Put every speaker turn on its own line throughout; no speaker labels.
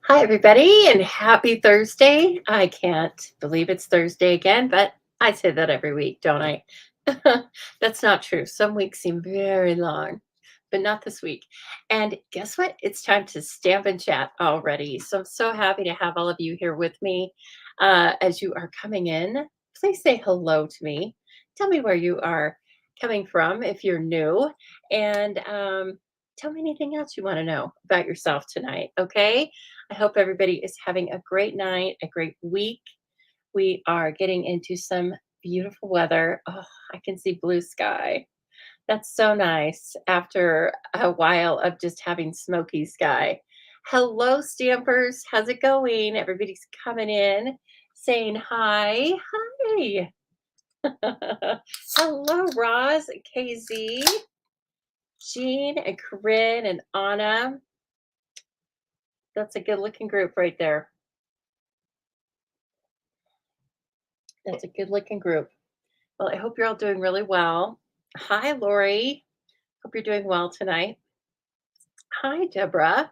Hi, everybody, and happy Thursday. I can't believe it's Thursday again, but I say that every week, don't I? That's not true. Some weeks seem very long, but not this week. And guess what? It's time to stamp and chat already. So I'm so happy to have all of you here with me as you are coming in. Please say hello to me. Tell me where you are coming from if you're new, and tell me anything else you want to know about yourself tonight. Okay. I hope everybody is having a great night, a great week. We are getting into some beautiful weather. Oh, I can see blue sky. That's so nice after a while of just having smoky sky. Hello, Stampers. How's it going? Everybody's coming in saying hi. Hi. Hello, Roz, KZ, Jean, and Corinne, and Anna. That's a good looking group right there. That's a good looking group. Well, I hope you're all doing really well. Hi, Lori. Hope you're doing well tonight. Hi, Deborah.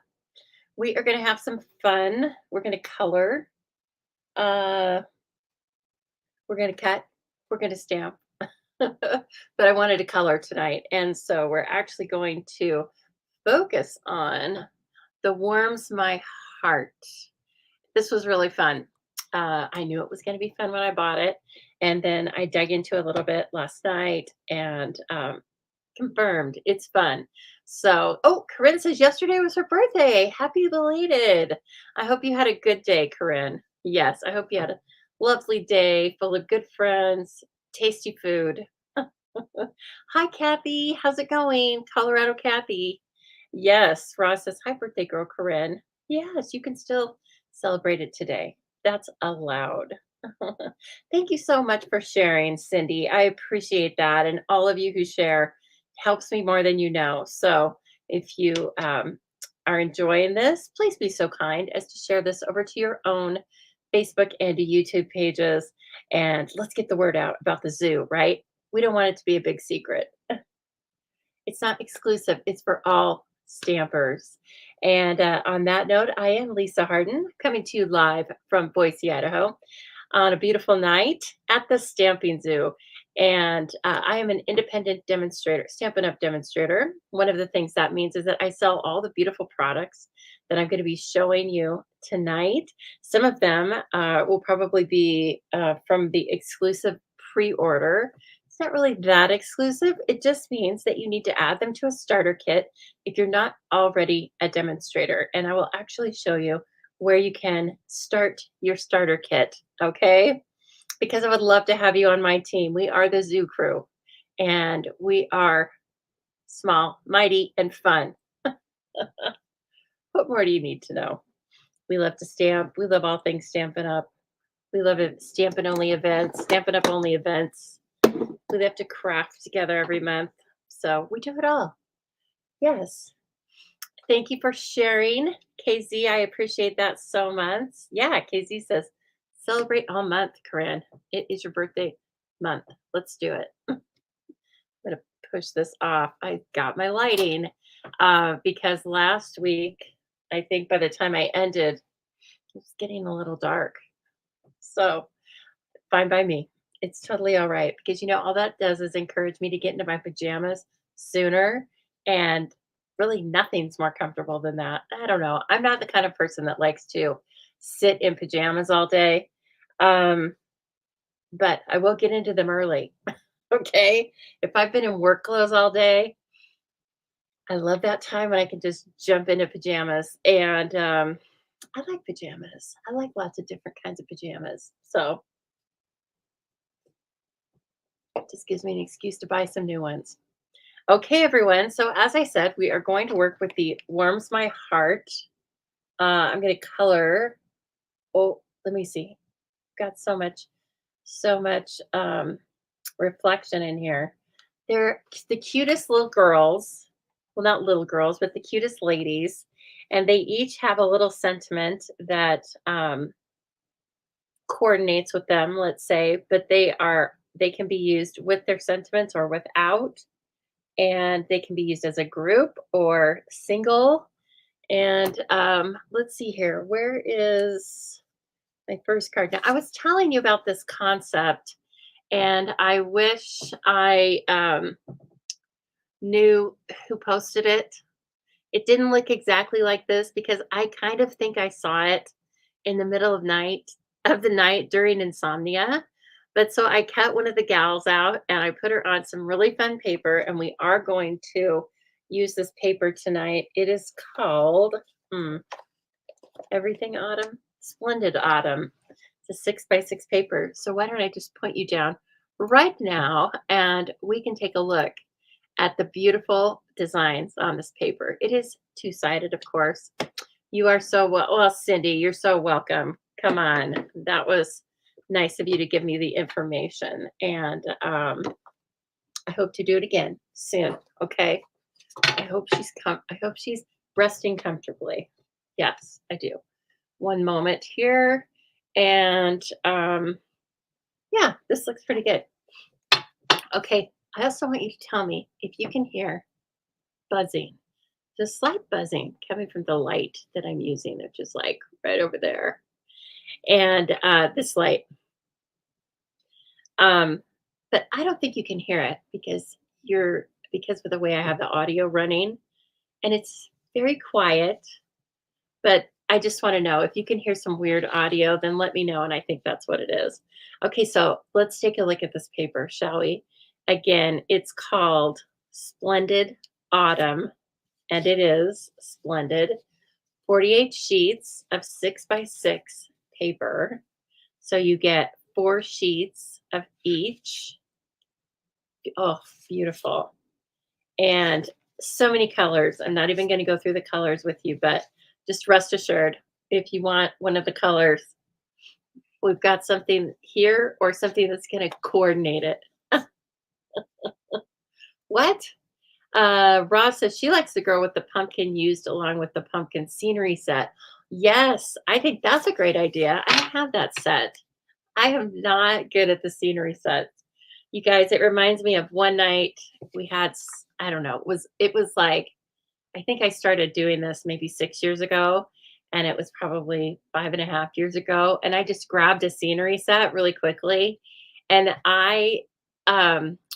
We are going to have some fun. We're going to color. Uh, we're going to cut. We're going to stamp. But I wanted to color tonight. And so we're actually going to focus on the warms my heart. This was really fun. I knew it was going to be fun when I bought it. And then I dug into it a little bit last night and confirmed. It's fun. So, oh, Corinne says yesterday was her birthday. Happy belated. I hope you had a good day, Corinne. Yes, I hope you had a lovely day full of good friends, tasty food. Hi, Kathy. How's it going? Colorado Kathy. Yes, Ross says, hi, birthday girl, Corinne. Yes, you can still celebrate it today. That's allowed. Thank you so much for sharing, Cindy. I appreciate that. And all of you who share helps me more than you know. So if you are enjoying this, please be so kind as to share this over to your own Facebook and YouTube pages. And let's get the word out about the zoo, right? We don't want it to be a big secret. It's not exclusive, it's for all stampers. And on that note, I am Lisa Harden coming to you live from Boise, Idaho on a beautiful night at the Stamping Zoo. And I am an independent demonstrator, Stampin' Up! Demonstrator. One of the things that means is that I sell all the beautiful products that I'm going to be showing you tonight. Some of them will probably be from the exclusive pre order. It's not really that exclusive. It just means that you need to add them to a starter kit if you're not already a demonstrator. And I will actually show you where you can start your starter kit, okay? Because I would love to have you on my team. We are the Zoo Crew, and we are small, mighty, and fun. What more do you need to know? We love to stamp. We love all things Stampin' Up. We love it, Stampin' Only events, Stampin' Up! Only events. We have to craft together every month. So we do it all. Yes. Thank you for sharing, KZ. I appreciate that so much. Yeah, KZ says, celebrate all month, Corinne. It is your birthday month. Let's do it. I'm going to push this off. I got my lighting because last week, I think by the time I ended, it was getting a little dark. So fine by me. It's totally all right because all that does is encourage me to get into my pajamas sooner, and really nothing's more comfortable than that. I don't know. I'm not the kind of person that likes to sit in pajamas all day. Um, but I will get into them early. Okay. If I've been in work clothes all day, I love that time when I can just jump into pajamas. And I like pajamas. I like lots of different kinds of pajamas. So it just gives me an excuse to buy some new ones. Okay, everyone. So as I said, we are going to work with the Warms My Heart. I'm going to color. Oh, let me see. Got so much reflection in here. They're the cutest little girls. Well, not little girls, but the cutest ladies. And they each have a little sentiment that coordinates with them, let's say, but they can be used with their sentiments or without, and they can be used as a group or single. And let's see here. Where is my first card? Now, I was telling you about this concept, and I wish I knew who posted it. It didn't look exactly like this because I kind of think I saw it in the middle of the night during insomnia. But so I cut one of the gals out and I put her on some really fun paper, and we are going to use this paper tonight. It is called hmm, Everything Autumn, Splendid Autumn. It's a 6 by 6 paper. So why don't I just point you down right now and we can take a look at the beautiful designs on this paper. It is two-sided, of course. You are so well, Cindy, you're so welcome. Come on. That was nice of you to give me the information. And I hope to do it again soon. Okay. I hope she's resting comfortably. Yes, I do. One moment here. And yeah, this looks pretty good. Okay. I also want you to tell me if you can hear buzzing, just slight buzzing coming from the light that I'm using, which is like right over there. And this light. Um, but I don't think you can hear it because of the way I have the audio running, and it's very quiet. But I just want to know if you can hear some weird audio, then let me know. And I think that's what it is. Okay, so let's take a look at this paper, shall we? Again, it's called Splendid Autumn, and it is splendid. 48 sheets of 6 by 6 paper. So you get 4 sheets of each. Oh, beautiful. And so many colors. I'm not even going to go through the colors with you, but just rest assured, if you want one of the colors, we've got something here or something that's going to coordinate it. What? Ross says she likes the girl with the pumpkin used along with the pumpkin scenery set. Yes, I think that's a great idea. I don't have that set. I am not good at the scenery sets. You guys, it reminds me of one night we had, I don't know, it was like, I think I started doing this maybe 6 years ago, and it was probably 5.5 years ago. And I just grabbed a scenery set really quickly. And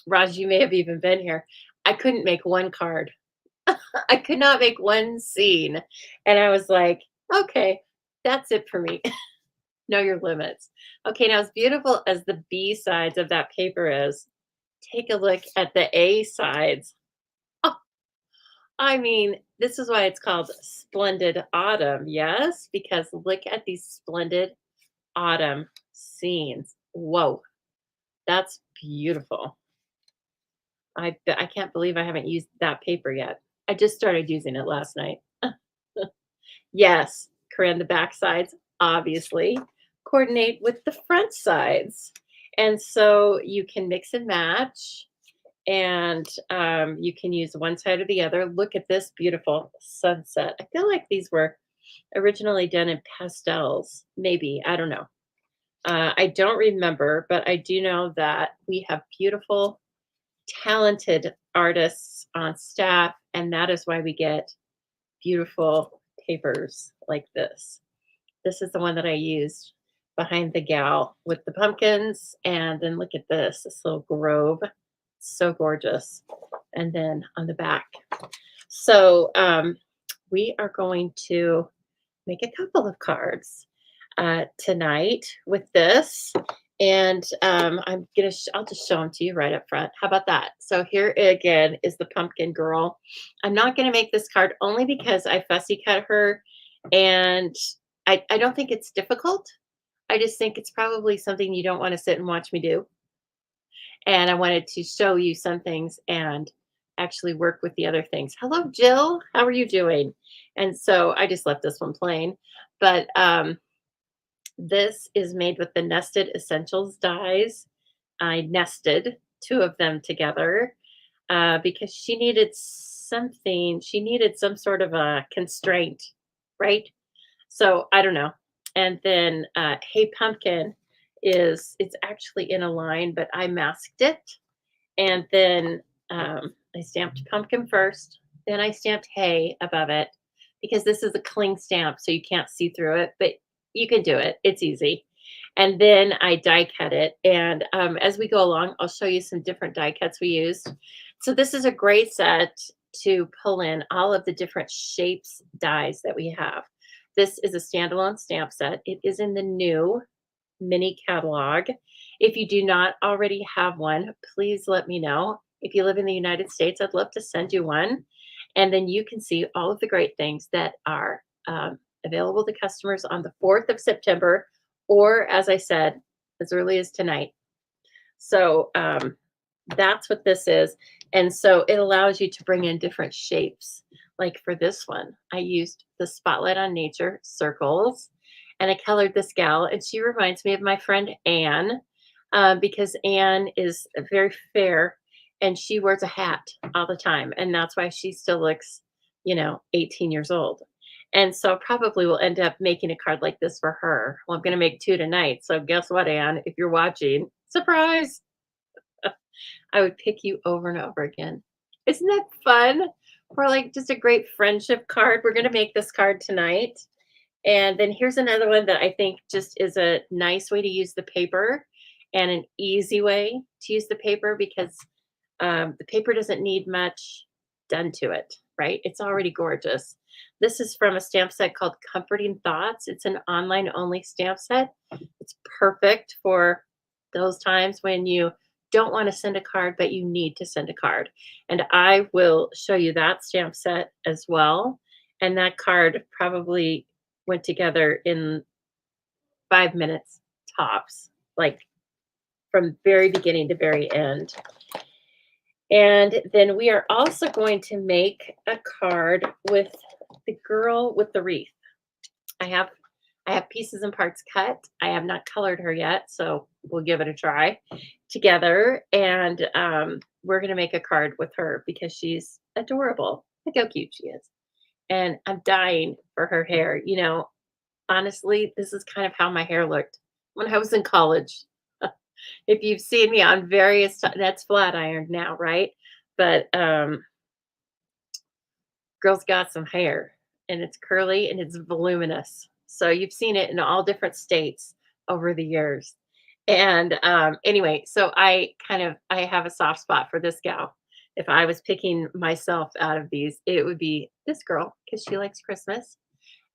Raj, you may have even been here. I couldn't make one card. I could not make one scene. And I was like, okay, that's it for me. Know your limits. Okay, now as beautiful as the B sides of that paper is, take a look at the A sides. Oh, I mean, this is why it's called Splendid Autumn. Yes, because look at these splendid autumn scenes. Whoa, that's beautiful. I can't believe I haven't used that paper yet. I just started using it last night. Yes, Corinne, the back sides obviously coordinate with the front sides. And so you can mix and match, and you can use one side or the other. Look at this beautiful sunset. I feel like these were originally done in pastels, maybe. I don't know. I don't remember, but I do know that we have beautiful, talented artists on staff, and that is why we get beautiful papers like this. This is the one that I used behind the gal with the pumpkins. And then look at this little grove. So gorgeous. And then on the back. So we are going to make a couple of cards tonight with this. And I'll just show them to you right up front. How about that? So here again is the pumpkin girl. I'm not gonna make this card only because I fussy cut her, and I don't think it's difficult. I just think it's probably something you don't want to sit and watch me do. And I wanted to show you some things and actually work with the other things. Hello, Jill. How are you doing? And so I just left this one plain. But this is made with the Nested Essentials dies. I nested two of them together because she needed something. She needed some sort of a constraint, right? So I don't know. And then Hey Pumpkin it's actually in a line, but I masked it. And then I stamped pumpkin first. Then I stamped hay above it. because this is a cling stamp, so you can't see through it, but you can do it. It's easy. And then I die cut it. And as we go along, I'll show you some different die cuts we used. So this is a great set to pull in all of the different shapes dies that we have. This is a standalone stamp set. It is in the new mini catalog. If you do not already have one, please let me know. If you live in the United States, I'd love to send you one. And then you can see all of the great things that are available to customers on the 4th of September, or as I said, as early as tonight. So that's what this is. And so it allows you to bring in different shapes. Like for this one, I used the Spotlight on Nature circles and I colored this gal. And she reminds me of my friend Anne because Anne is very fair and she wears a hat all the time. And that's why she still looks, 18 years old. And so probably we'll end up making a card like this for her. Well, I'm going to make two tonight. So guess what, Anne? If you're watching, surprise! I would pick you over and over again. Isn't that fun? For like just a great friendship card. We're going to make this card tonight. And then here's another one that I think just is a nice way to use the paper and an easy way to use the paper because the paper doesn't need much done to it, right? It's already gorgeous. This is from a stamp set called Comforting Thoughts. It's an online only stamp set. It's perfect for those times when you don't want to send a card, but you need to send a card. And I will show you that stamp set as well. And that card probably went together in 5 minutes tops, like from very beginning to very end. And then we are also going to make a card with the girl with the wreath. I have pieces and parts cut. I have not colored her yet, so we'll give it a try together. And we're going to make a card with her because she's adorable. Look how cute she is. And I'm dying for her hair. Honestly, this is kind of how my hair looked when I was in college. If you've seen me on various that's flat ironed now, right? But girl's got some hair and it's curly and it's voluminous. So you've seen it in all different states over the years. And anyway, so I have a soft spot for this gal. If I was picking myself out of these, it would be this girl because she likes Christmas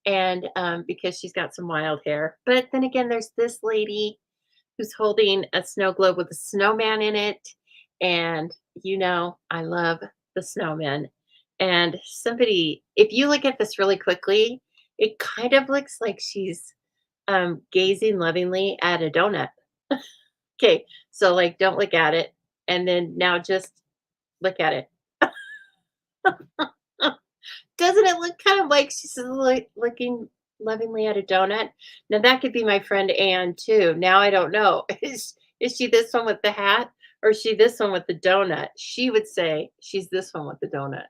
and because she's got some wild hair. But then again, there's this lady who's holding a snow globe with a snowman in it. And I love the snowman. And if you look at this really quickly, it kind of looks like she's gazing lovingly at a donut. Okay, so like don't look at it. And then now just look at it. Doesn't it look kind of like she's looking lovingly at a donut? Now that could be my friend Anne too. Now I don't know. Is she this one with the hat or is she this one with the donut? She would say she's this one with the donut.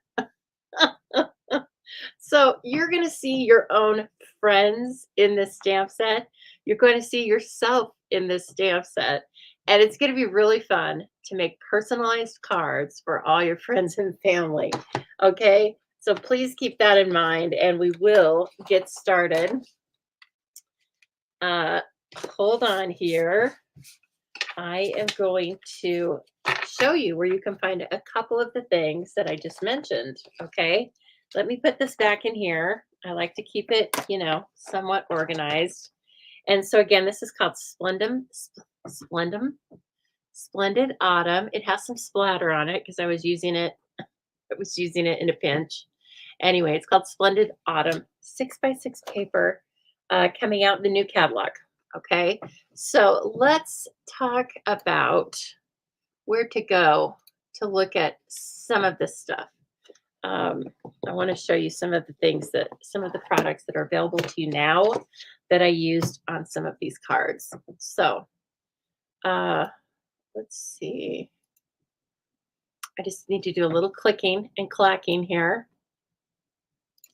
So you're going to see your own friends in this stamp set. You're going to see yourself in this stamp set. And it's going to be really fun to make personalized cards for all your friends and family. Okay. So please keep that in mind and we will get started. Hold on here. I am going to show you where you can find a couple of the things that I just mentioned. Okay. Let me put this back in here. I like to keep it, somewhat organized. And so again, this is called Splendid Autumn. It has some splatter on it because I was using it in a pinch. Anyway, it's called Splendid Autumn, 6x6 paper, coming out in the new catalog. Okay, so let's talk about where to go to look at some of this stuff. I want to show you some of the products that are available to you now that I used on some of these cards. So let's see. I just need to do a little clicking and clacking here.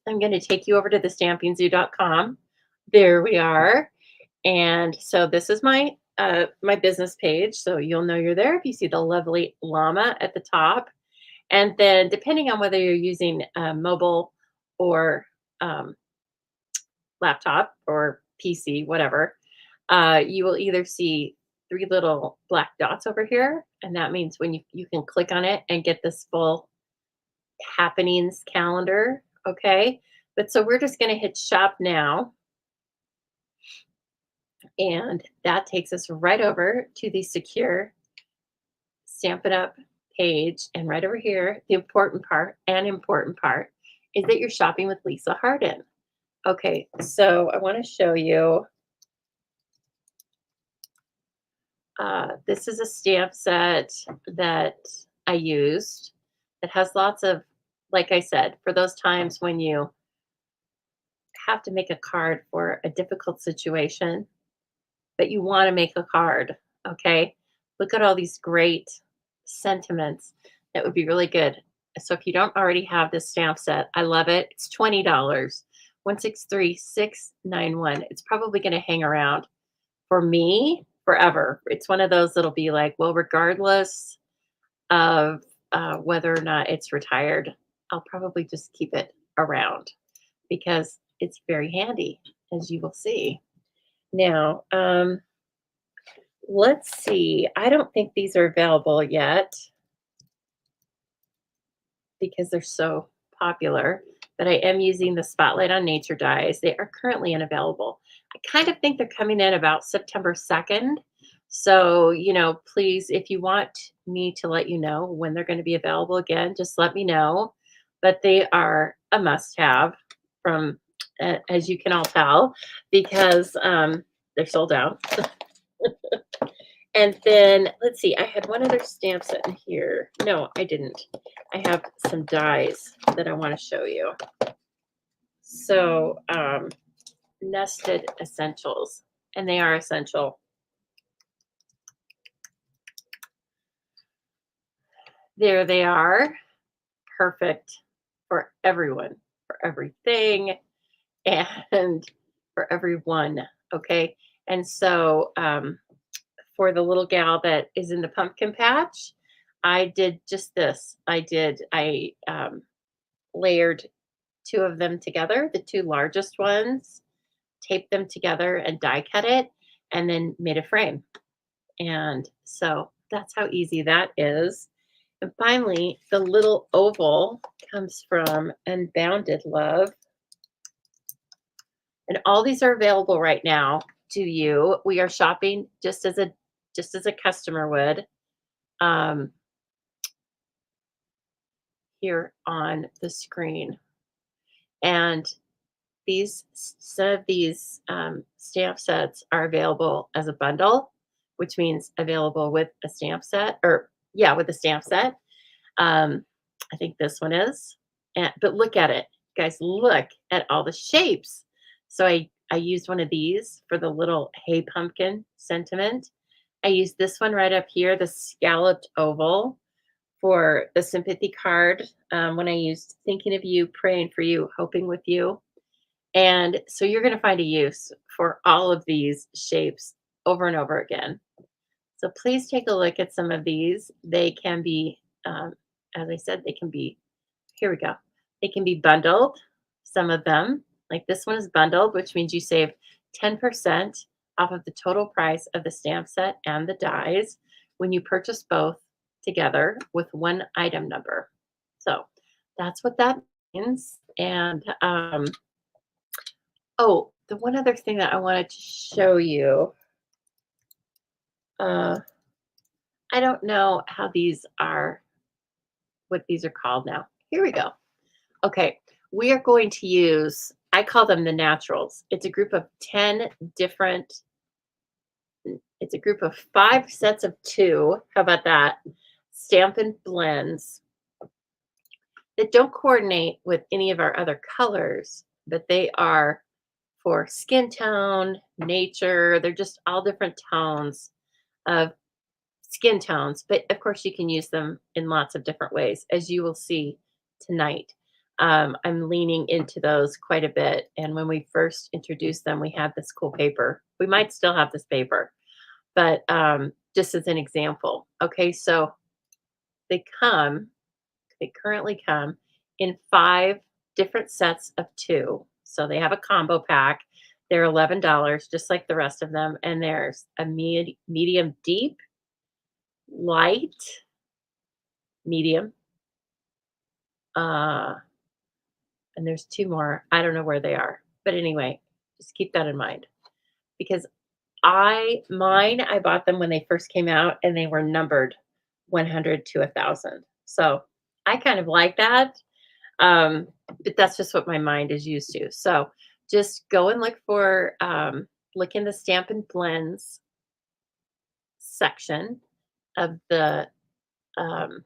I'm going to take you over to the stampingzoo.com. There we are. And so this is my business page. So you'll know you're there if you see the lovely llama at the top. And then depending on whether you're using mobile or um, laptop or PC, whatever, you will either see three little black dots over here, and that means when you can click on it and get this full happenings calendar. Okay, but so we're just going to hit shop now, and that takes us right over to the secure Stamp It Up page. And right over here, the important part is that you're shopping with Lisa Harden. Okay, so I want to show you. This is a stamp set that I used. It has lots of, like I said, for those times when you have to make a card for a difficult situation, but you want to make a card. Okay, look at all these great sentiments that would be really good. So if you don't already have this stamp set, I love it. It's $20. 163691. It's probably going to hang around for me forever. It's one of those that'll be like, well, regardless of whether or not it's retired, I'll probably just keep it around because it's very handy, as you will see. Now, let's see. I don't think these are available yet because they're so popular, but I am using the Spotlight on Nature dies. They are currently unavailable. I kind of think they're coming in about September 2nd. So, please, if you want me to let you know when they're going to be available again, just let me know. But they are a must have from, as you can all tell, because they're sold out. And then let's see, I had one other stamp set in here. No, I didn't. I have some dies that I want to show you. So, nested essentials, and they are essential. There they are. Perfect for everyone, for everything, and for everyone. Okay. And so, for the little gal that is in the pumpkin patch, I did just this. I layered two of them together, the two largest ones, taped them together and die cut it, and then made a frame. And so that's how easy that is. And finally, the little oval comes from Unbounded Love. And all these are available right now to you. We are shopping just as a customer would. Here on the screen. And some of these stamp sets are available as a bundle, which means available with a stamp set, or yeah, with a stamp set. I think this one is. But look at it, guys. Look at all the shapes. So I used one of these for the little hey pumpkin sentiment. I used this one right up here, the scalloped oval, for the sympathy card, when I used thinking of you, praying for you, hoping with you. And so you're going to find a use for all of these shapes over and over again. So please take a look at some of these. They can be, as I said, here we go. They can be bundled, some of them. Like this one is bundled, which means you save 10% off of the total price of the stamp set and the dies when you purchase both together with one item number. So that's what that means. And oh, the one other thing that I wanted to show you, I don't know what these are called now. Here we go. Okay, we are going to use, I call them the naturals. It's a group of 10 different, it's a group of 5 sets of 2. How about that? Stampin' Blends that don't coordinate with any of our other colors, but they are for skin tone, nature. They're just all different tones of skin tones. But of course, you can use them in lots of different ways, as you will see tonight. I'm leaning into those quite a bit. And when we first introduced them, we had this cool paper. We might still have this paper, but just as an example. Okay, so they currently come in 5 different sets of 2. So they have a combo pack. They're $11, just like the rest of them. And there's a medium deep, light, medium, uh, and there's two more. I don't know where they are. But anyway, just keep that in mind because I bought them when they first came out and they were numbered 100 to 1,000. So I kind of like that. Um, but that's just what my mind is used to. So just go and look in the Stamp and Blends section of the um,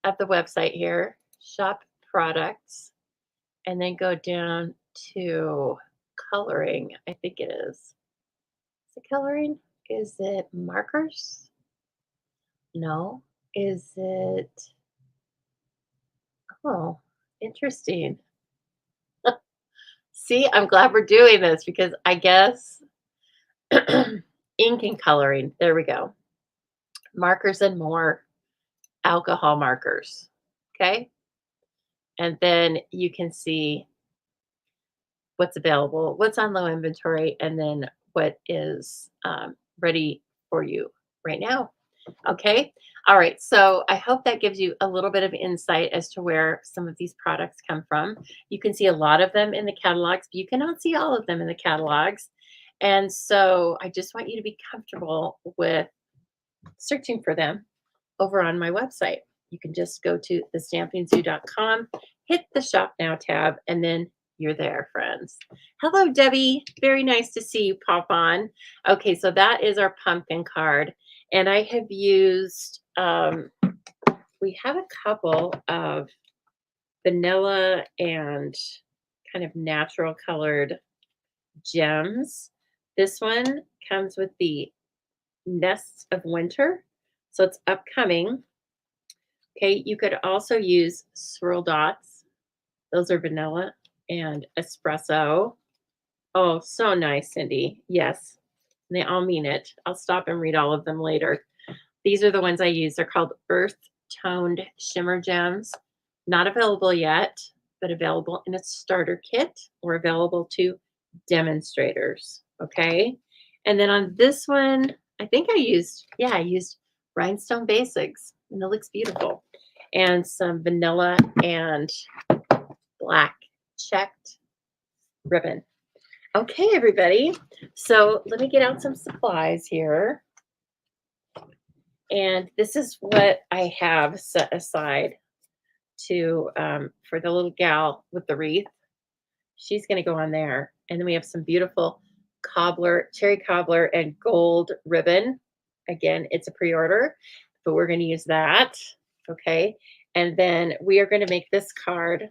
website here, shop products, and then go down to coloring. I think it is. Is it coloring? Is it markers? No. Is it? Oh, interesting. See, I'm glad we're doing this because I guess ink and coloring. There we go. Markers and more alcohol markers. Okay. And then you can see what's available, what's on low inventory, and then what is ready for you right now. Okay. All right. So I hope that gives you a little bit of insight as to where some of these products come from. You can see a lot of them in the catalogs, but you cannot see all of them in the catalogs. And so I just want you to be comfortable with searching for them over on my website. You can just go to thestampingzoo.com, hit the shop now tab, and then you're there, friends. Hello, Debbie. Very nice to see you pop on. Okay, so that is our pumpkin card. And I have used, we have a couple of vanilla and kind of natural colored gems. This one comes with the Nests of Winter. So it's upcoming. Okay, you could also use swirl dots. Those are vanilla and espresso. Oh, so nice, Cindy. Yes, they all mean it. I'll stop and read all of them later. These are the ones I use. They're called Earth Toned Shimmer Gems. Not available yet, but available in a starter kit or available to demonstrators. Okay. And then on this one, I used Rhinestone Basics, and it looks beautiful. And some vanilla and black checked ribbon. Okay, everybody. So let me get out some supplies here. And this is what I have set aside to for the little gal with the wreath. She's going to go on there. And then we have some beautiful cherry cobbler, and gold ribbon. Again, it's a pre-order, but we're going to use that. Okay. And then we are going to make this card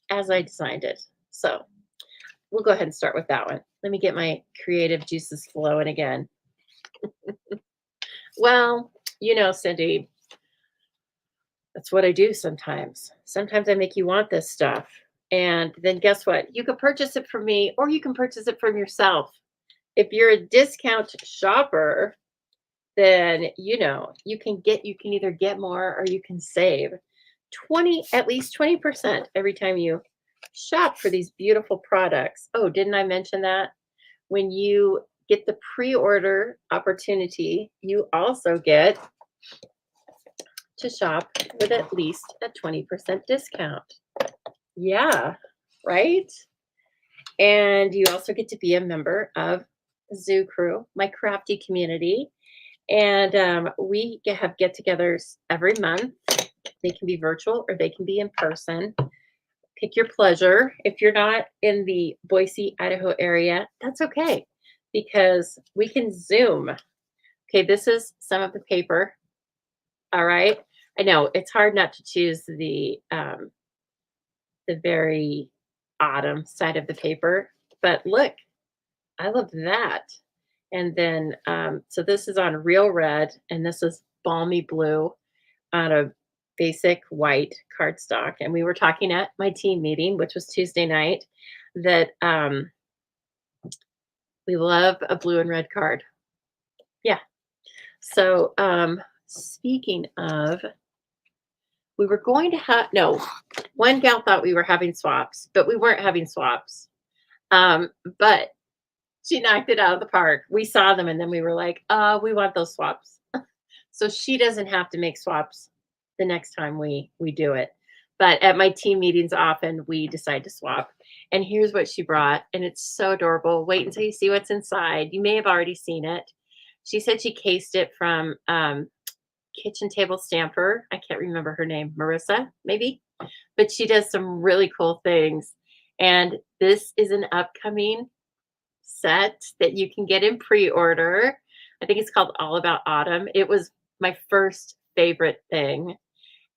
as I designed it. So we'll go ahead and start with that one. Let me get my creative juices flowing again. Well, Cindy, that's what I do sometimes. Sometimes I make you want this stuff. And then guess what? You can purchase it from me or you can purchase it from yourself. If you're a discount shopper, then you can either get more or you can save at least 20% every time you shop for these beautiful products. Oh, didn't I mention that? When you get the pre-order opportunity, you also get to shop with at least a 20% discount. Yeah, right? And you also get to be a member of Zoo Crew, my crafty community. And we have get-togethers every month. They can be virtual or they can be in person. Pick your pleasure. If you're not in the Boise, Idaho area, that's okay because we can Zoom. Okay, this is some of the paper. All right. I know it's hard not to choose the very autumn side of the paper, but look, I love that. And then, so this is on real red, and this is balmy blue on a basic white cardstock. And we were talking at my team meeting, which was Tuesday night, that we love a blue and red card. Yeah. So speaking of We were going to have no, one gal thought we were having swaps, but we weren't having swaps. But she knocked it out of the park. We saw them and then we were like, we want those swaps. So she doesn't have to make swaps the next time we do it. But at my team meetings often we decide to swap. And here's what she brought, and it's so adorable. Wait until you see what's inside. You may have already seen it. She said she cased it from kitchen table stamper. I can't remember her name, Marissa, maybe, but she does some really cool things. And this is an upcoming set that you can get in pre-order. I think it's called All About Autumn. It was my first favorite thing.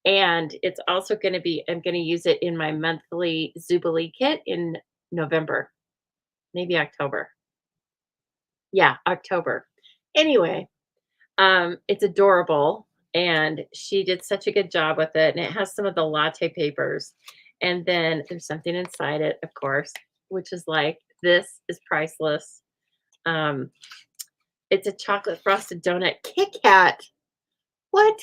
And it's also going to be, I'm going to use it in my monthly Zubilee kit in November, maybe October. Yeah, October. Anyway, it's adorable, and she did such a good job with it, and it has some of the latte papers, and then there's something inside it, of course, which is like, this is priceless. Um, it's a chocolate frosted donut Kit Kat. What?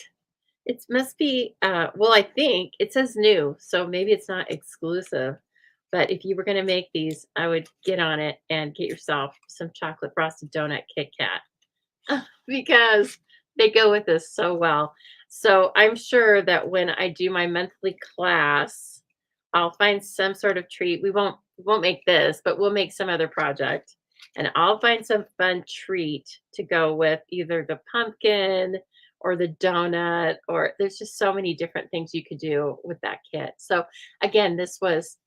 It must be, well, I think it says new, so maybe it's not exclusive, but if you were gonna make these, I would get on it and get yourself some chocolate frosted donut Kit Kat. Because they go with this so well. So I'm sure that when I do my monthly class, I'll find some sort of treat. We won't make this, but we'll make some other project. And I'll find some fun treat to go with either the pumpkin or the donut, or there's just so many different things you could do with that kit. So again, this was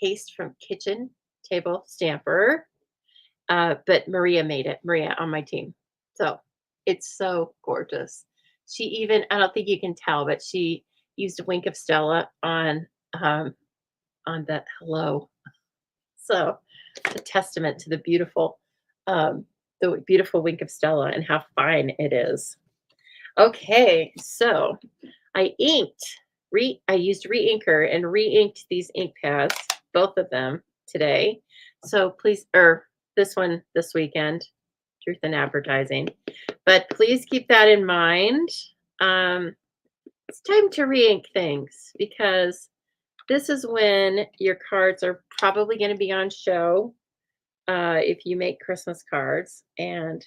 cased from Kitchen Table Stamper, but Maria made it, Maria on my team. So it's so gorgeous. She even, I don't think you can tell, but she used a wink of Stella um, on the hello. So it's a testament to um, the beautiful wink of Stella and how fine it is. Okay, so I used re-inker and re-inked these ink pads, both of them today. So please, or this one this weekend, Truth in Advertising. But please keep that in mind. Um, it's time to re-ink things because this is when your cards are probably going to be on show if you make Christmas cards, and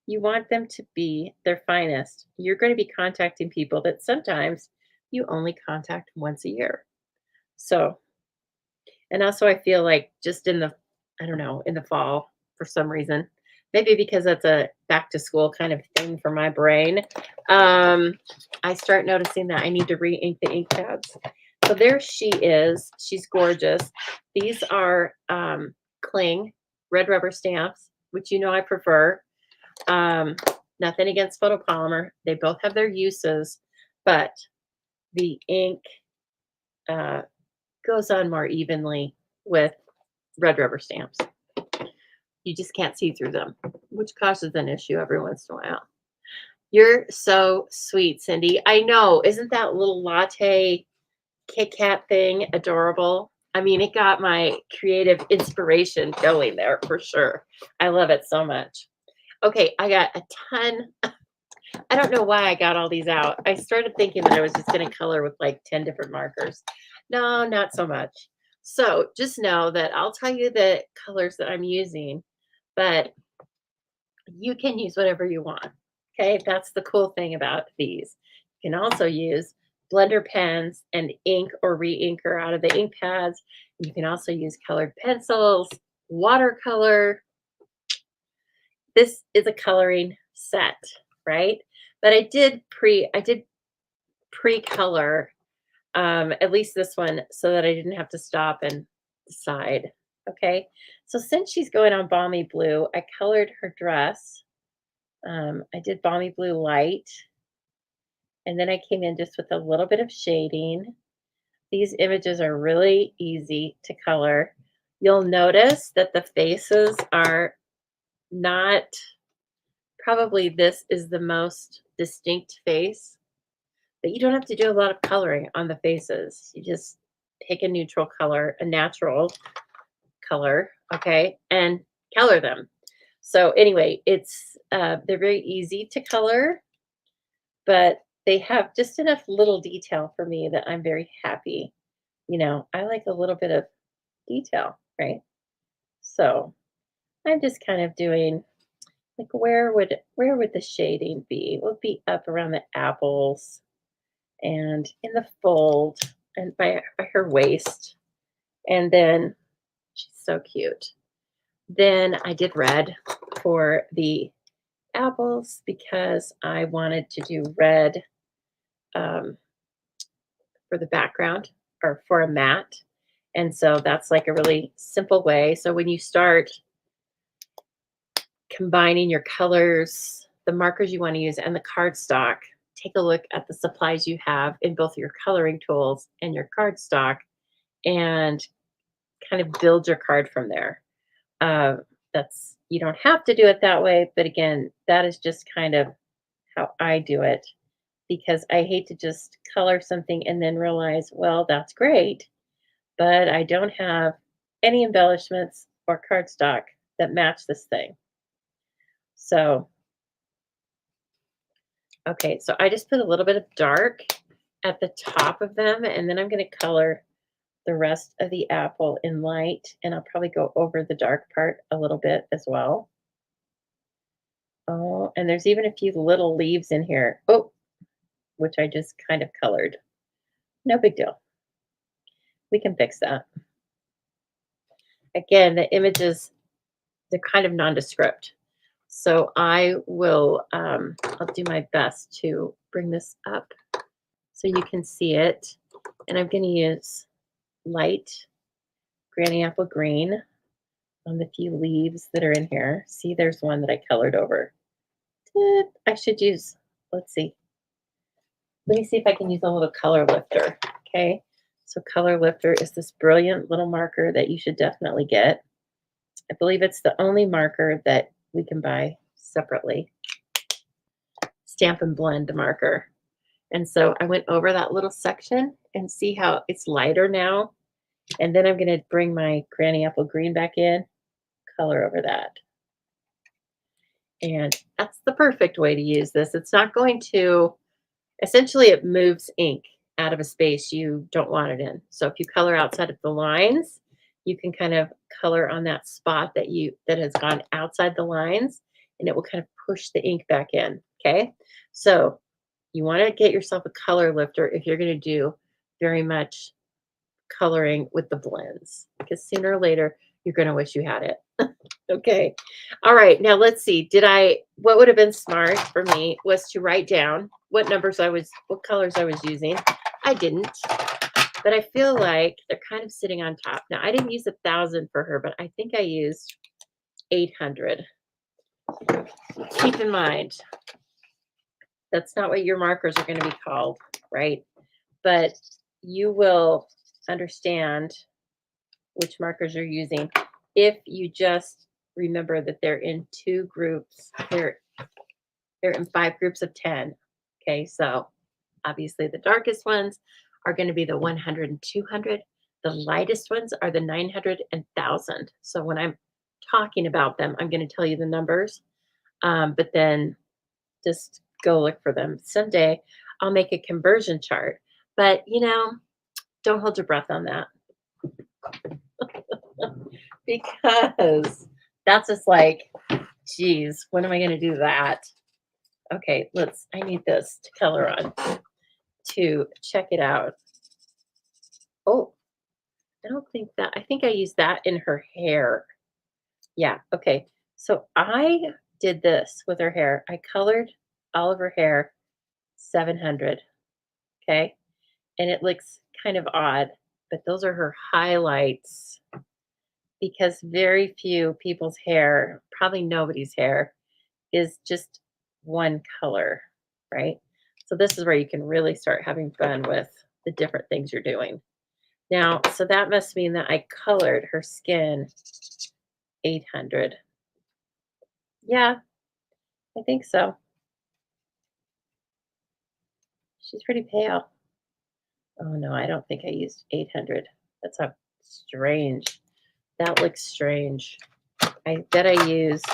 you want them to be their finest. You're going to be contacting people that sometimes you only contact once a year. So, and also I feel like just in the, I don't know, in the fall for some reason, maybe because that's a back to school kind of thing for my brain, I start noticing that I need to re-ink the ink pads. So there she is. She's gorgeous. These are cling red rubber stamps, which you know I prefer. Um, Nothing against photopolymer. They both have their uses, but the ink uh, goes on more evenly with red rubber stamps. You just can't see through them, which causes an issue every once in a while. You're so sweet, Cindy. I know. Isn't that little latte Kit Kat thing adorable? I mean, it got my creative inspiration going there for sure. I love it so much. Okay, I got a ton. I don't know why I got all these out. I started thinking that I was just going to color with like 10 different markers. No, not so much. So just know that I'll tell you the colors that I'm using, but you can use whatever you want. Okay, that's the cool thing about these. You can also use blender pens and ink or re-inker out of the ink pads. You can also use colored pencils, watercolor. This is a coloring set, right? But I did pre-color at least this one so that I didn't have to stop and decide. Okay, so since she's going on balmy blue, I colored her dress. I did balmy blue light, and then I came in just with a little bit of shading. These images are really easy to color. You'll notice that the faces are not, probably this is the most distinct face, but you don't have to do a lot of coloring on the faces. You just pick a neutral color, a natural color, okay, and color them. So anyway, it's they're very easy to color, but they have just enough little detail for me that I'm very happy. I like a little bit of detail, right? So I'm just kind of doing like where would the shading be? It would be up around the apples and in the fold and by her waist. And then she's so cute. Then I did red for the apples because I wanted to do red um, for the background or for a mat. And so that's like a really simple way. So when you start combining your colors, the markers you want to use, and the cardstock, take a look at the supplies you have in both your coloring tools and your cardstock and kind of build your card from there. Uh, that's you don't have to do it that way, but again, that is just kind of how I do it because I hate to just color something and then realize, well, that's great, but I don't have any embellishments or cardstock that match this thing. So, okay, so I just put a little bit of dark at the top of them, and then I'm going to color the rest of the apple in light, and I'll probably go over the dark part a little bit as well. Oh, and there's even a few little leaves in here. Oh, which I just kind of colored. No big deal. We can fix that. Again, the images, they're kind of nondescript. So I'll do my best to bring this up so you can see it. And I'm going to use light granny apple green on the few leaves that are in here. See, there's one that I colored over. I should use, let's see. Let me see if I can use a little color lifter. Okay. So color lifter is this brilliant little marker that you should definitely get. I believe it's the only marker that we can buy separately. Stamp and Blend marker. And so I went over that little section and see how it's lighter now. And then I'm going to bring my granny apple green back in, color over that. And that's the perfect way to use this. It's not going to, essentially it moves ink out of a space you don't want it in. So if you color outside of the lines, you can kind of color on that spot that has gone outside the lines, and it will kind of push the ink back in. Okay. So you want to get yourself a color lifter if you're going to do very much coloring with the blends, because sooner or later you're going to wish you had it. Okay. All right. Now let's see. What would have been smart for me was to write down what colors I was using. I didn't, but I feel like they're kind of sitting on top. Now I didn't use 1,000 for her, but I think I used 800. Keep in mind, that's not what your markers are going to be called, right? But you will understand which markers you're using if you just remember that they're in 2 groups. They're in 5 groups of 10. Okay, so obviously the darkest ones are going to be the 100 and 200. The lightest ones are the 900 and 1,000. So when I'm talking about them, I'm going to tell you the numbers, but then just go look for them. Someday I'll make a conversion chart, but don't hold your breath on that because that's just like, geez, when am I going to do that? Okay, I need this to color on to check it out. Oh, I think I used that in her hair. Yeah, okay. So I did this with her hair. I colored all of her hair 700, okay? And it looks kind of odd, but those are her highlights because very few people's hair, probably nobody's hair, is just one color, right? So this is where you can really start having fun with the different things you're doing. Now, so that must mean that I colored her skin 800. Yeah, I think so. She's pretty pale. Oh no, I don't think I used 800. That's a strange. That looks strange. I bet I used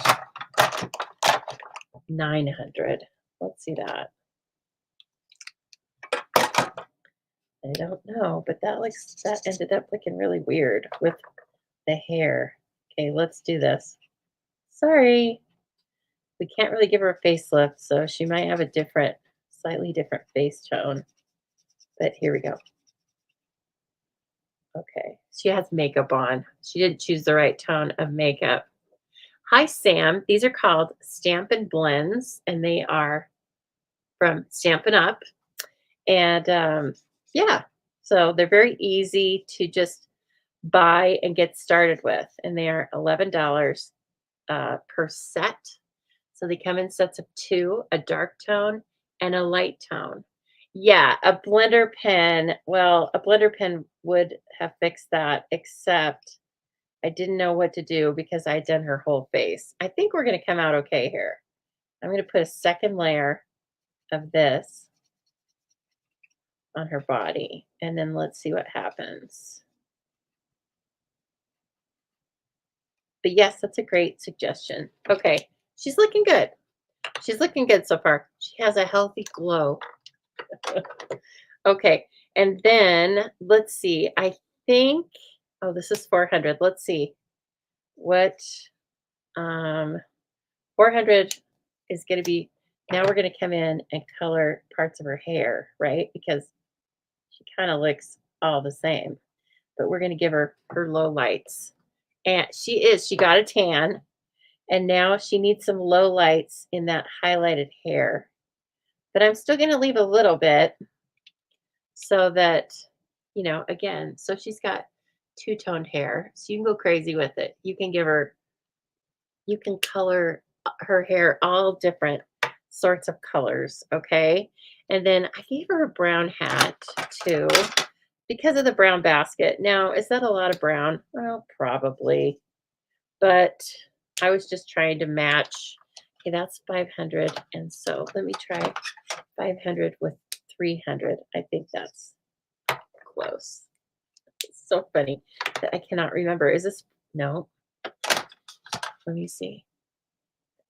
900. Let's see that. I don't know, but that ended up looking really weird with the hair. Okay, let's do this. Sorry, we can't really give her a facelift, so she might have a slightly different face tone. But here we go. Okay, she has makeup on. She didn't choose the right tone of makeup. Hi, Sam. These are called Stampin' Blends, and they are from Stampin' Up. And yeah, so they're very easy to just buy and get started with. And they are $11 per set. So they come in sets of two, a dark tone and a light tone. Yeah, a blender pen. Well, a blender pen would have fixed that, except I didn't know what to do because I had done her whole face. I think we're going to come out okay here. I'm going to put a second layer of this on her body, and then let's see what happens. But yes, that's a great suggestion. Okay, she's looking good. She's looking good so far. She has a healthy glow. Okay, and then let's see. I think, oh, this is 400. Let's see what 400 is going to be. Now we're going to come in and color parts of her hair, right? Because she kind of looks all the same, but we're going to give her her low lights. And she got a tan, and now she needs some low lights in that highlighted hair. But I'm still going to leave a little bit so that, again, so she's got two-toned hair. So you can go crazy with it. You can color her hair all different sorts of colors, okay? And then I gave her a brown hat too because of the brown basket. Now, is that a lot of brown? Well, probably. But I was just trying to match. Okay, that's 500. And so let me try 500 with 300. I think that's close. It's so funny that I cannot remember. Is this? No. Let me see.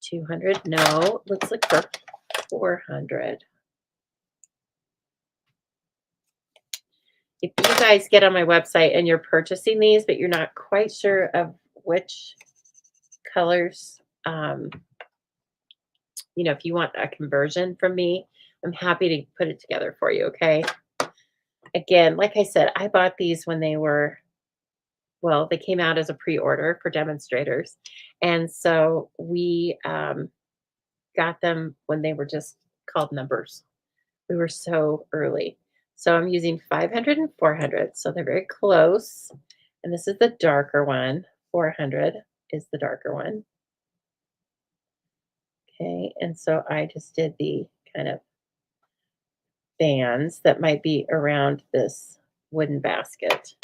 200. No. Let's look for 400. If you guys get on my website and you're purchasing these, but you're not quite sure of which colors, if you want a conversion from me, I'm happy to put it together for you. Okay. Again, like I said, I bought these when they came out as a pre-order for demonstrators. And so we got them when they were just called numbers. We were so early. So I'm using 500 and 400. So they're very close. And this is the darker one. 400 is the darker one. Okay. And so I just did the kind of bands that might be around this wooden basket.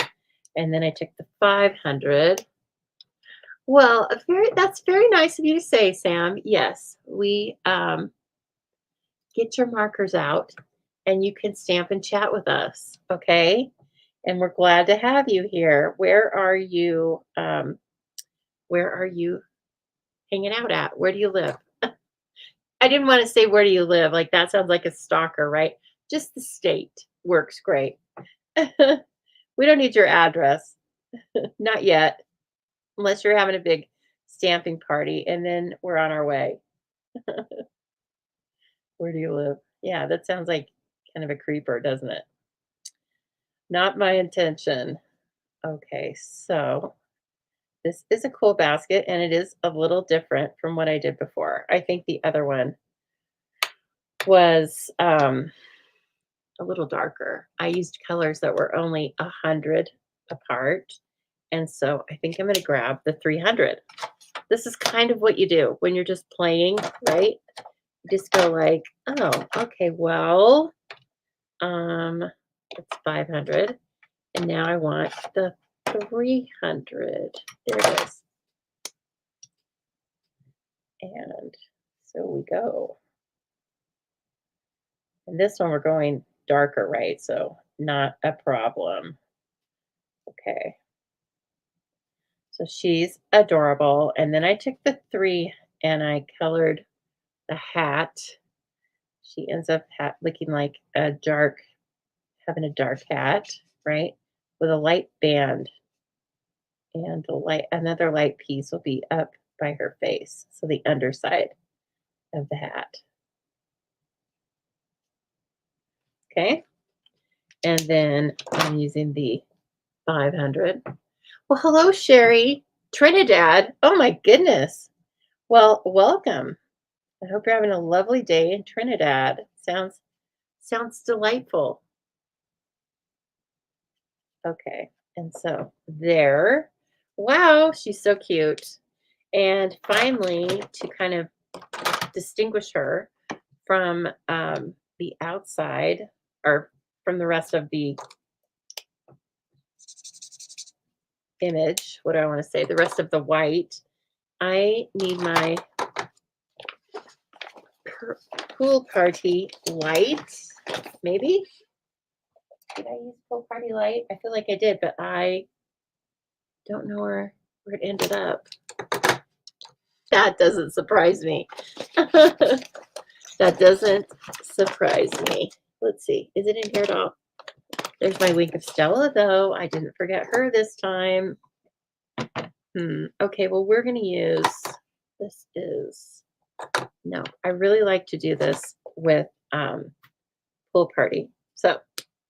And then I took the 500. Well, that's very nice of you to say, Sam. Yes, we get your markers out and you can stamp and chat with us, okay? And we're glad to have you here. Where are you hanging out at? Where do you live? I didn't want to say where do you live? Like that sounds like a stalker, right? Just the state works great. We don't need your address. Not yet, unless you're having a big stamping party and then we're on our way. Where do you live? Yeah, that sounds like kind of a creeper, doesn't it? Not my intention. Okay, so this is a cool basket and it is a little different from what I did before. I think the other one was a little darker. I used colors that were only 100 apart. And so I think I'm going to grab the 300. This is kind of what you do when you're just playing, right? You just go like, oh, okay, well, it's 500. And now I want the 300. There it is. And so we go. And this one we're going darker, right? So not a problem. Okay. So she's adorable. And then I took the 3 and I colored the hat. She ends up looking like a dark having a dark hat, right? With a light band, and the light another light piece will be up by her face. So the underside of the hat. Okay. And then I'm using the 500. Well, hello, Sherry. Trinidad. Oh my goodness. Well, welcome. I hope you're having a lovely day in Trinidad. Sounds delightful. Okay. And so there. Wow, she's so cute. And finally, to kind of distinguish her from the outside or from the rest of the image, what do I want to say? The rest of the white, I need my pool party light. Maybe? Did I use pool party light? I feel like I did, but I don't know where it ended up. That doesn't surprise me. That doesn't surprise me. Let's see. Is it in here at all? There's my wink of Stella, though. I didn't forget her this time. Okay, well, we're going to use, this is, no, I really like to do this with pool party. So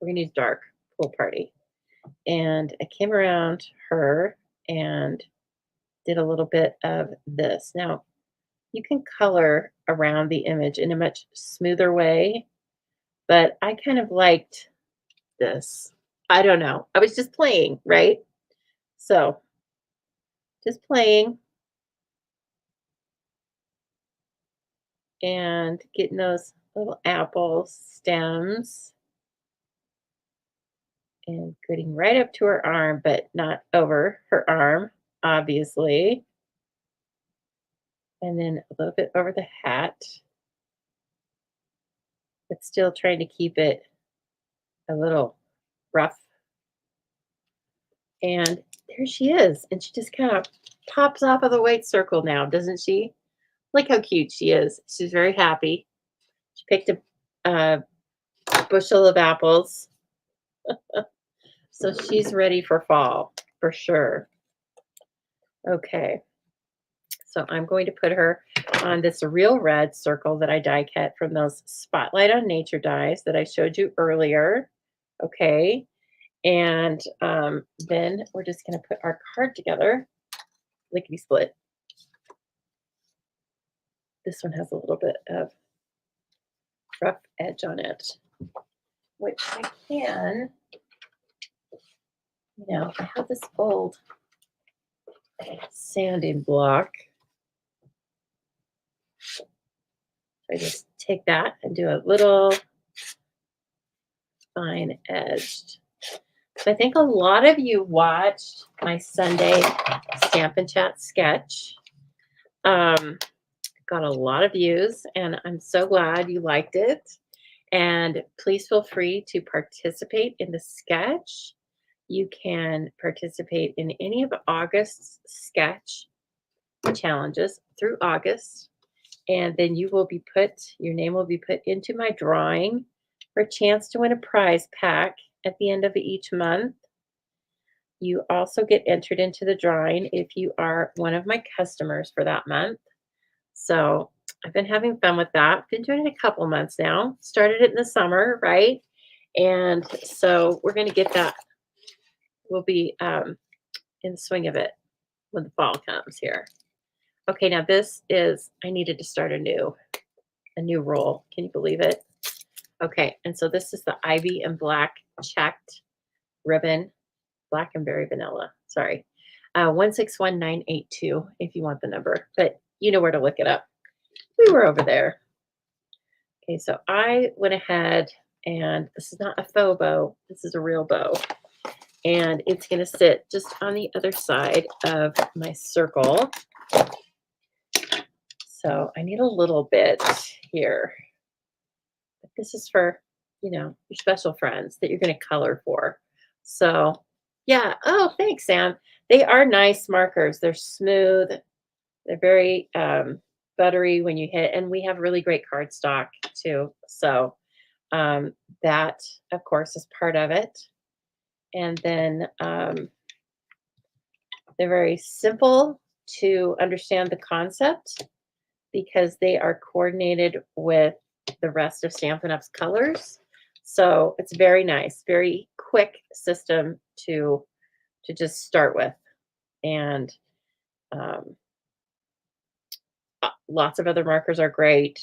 we're going to use dark pool party. And I came around her and did a little bit of this. Now, you can color around the image in a much smoother way, but I kind of liked this. I don't know. I was just playing, right? So just playing and getting those little apple stems and getting right up to her arm, but not over her arm, obviously. And then a little bit over the hat, but still trying to keep it a little rough. And there she is. And she just kind of pops off of the white circle now, doesn't she? Look how cute she is. She's very happy. She picked a bushel of apples. So she's ready for fall for sure. Okay. So I'm going to put her on this real red circle that I die cut from those Spotlight on Nature dies that I showed you earlier. Okay. And then we're just going to put our card together, lickety split. This one has a little bit of rough edge on it, which I can, I have this old sanding block. So I just take that and do a little fine edged. So I think a lot of you watched my Sunday Stampin' Chat sketch. Got a lot of views, and I'm so glad you liked it. And please feel free to participate in the sketch. You can participate in any of August's sketch challenges through August. And then your name will be put into my drawing for a chance to win a prize pack at the end of each month. You also get entered into the drawing if you are one of my customers for that month. So I've been having fun with that. Been doing it a couple months now. Started it in the summer, right? And so we're going to get that. We'll be in the swing of it when the fall comes here. Okay, now I needed to start a new roll. Can you believe it? Okay, and so this is the ivy and black checked ribbon, black and berry vanilla. Sorry, 161982 if you want the number, but you know where to look it up. We were over there. Okay, so I went ahead, and this is not a faux bow. This is a real bow. And it's going to sit just on the other side of my circle. So I need a little bit here. But this is for, your special friends that you're going to color for. So, yeah. Oh, thanks, Sam. They are nice markers. They're smooth. They're very buttery when you hit. And we have really great cardstock, too. So That, of course, is part of it. And then they're very simple to understand the concept because they are coordinated with the rest of Stampin' Up's colors. So it's very nice, very quick system to just start with. And um, lots of other markers are great.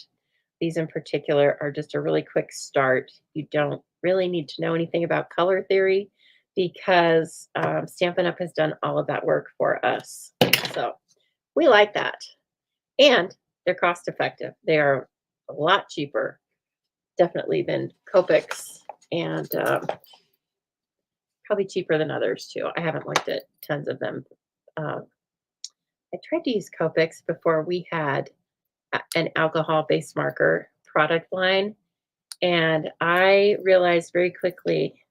These in particular are just a really quick start. You don't really need to know anything about color theory because Stampin' Up! Has done all of that work for us. So we like that. And they're cost effective. They are a lot cheaper, definitely, than Copics, and probably cheaper than others too. I haven't looked at tons of them. Uh, I tried to use Copics before we had an alcohol-based marker product line, and I realized very quickly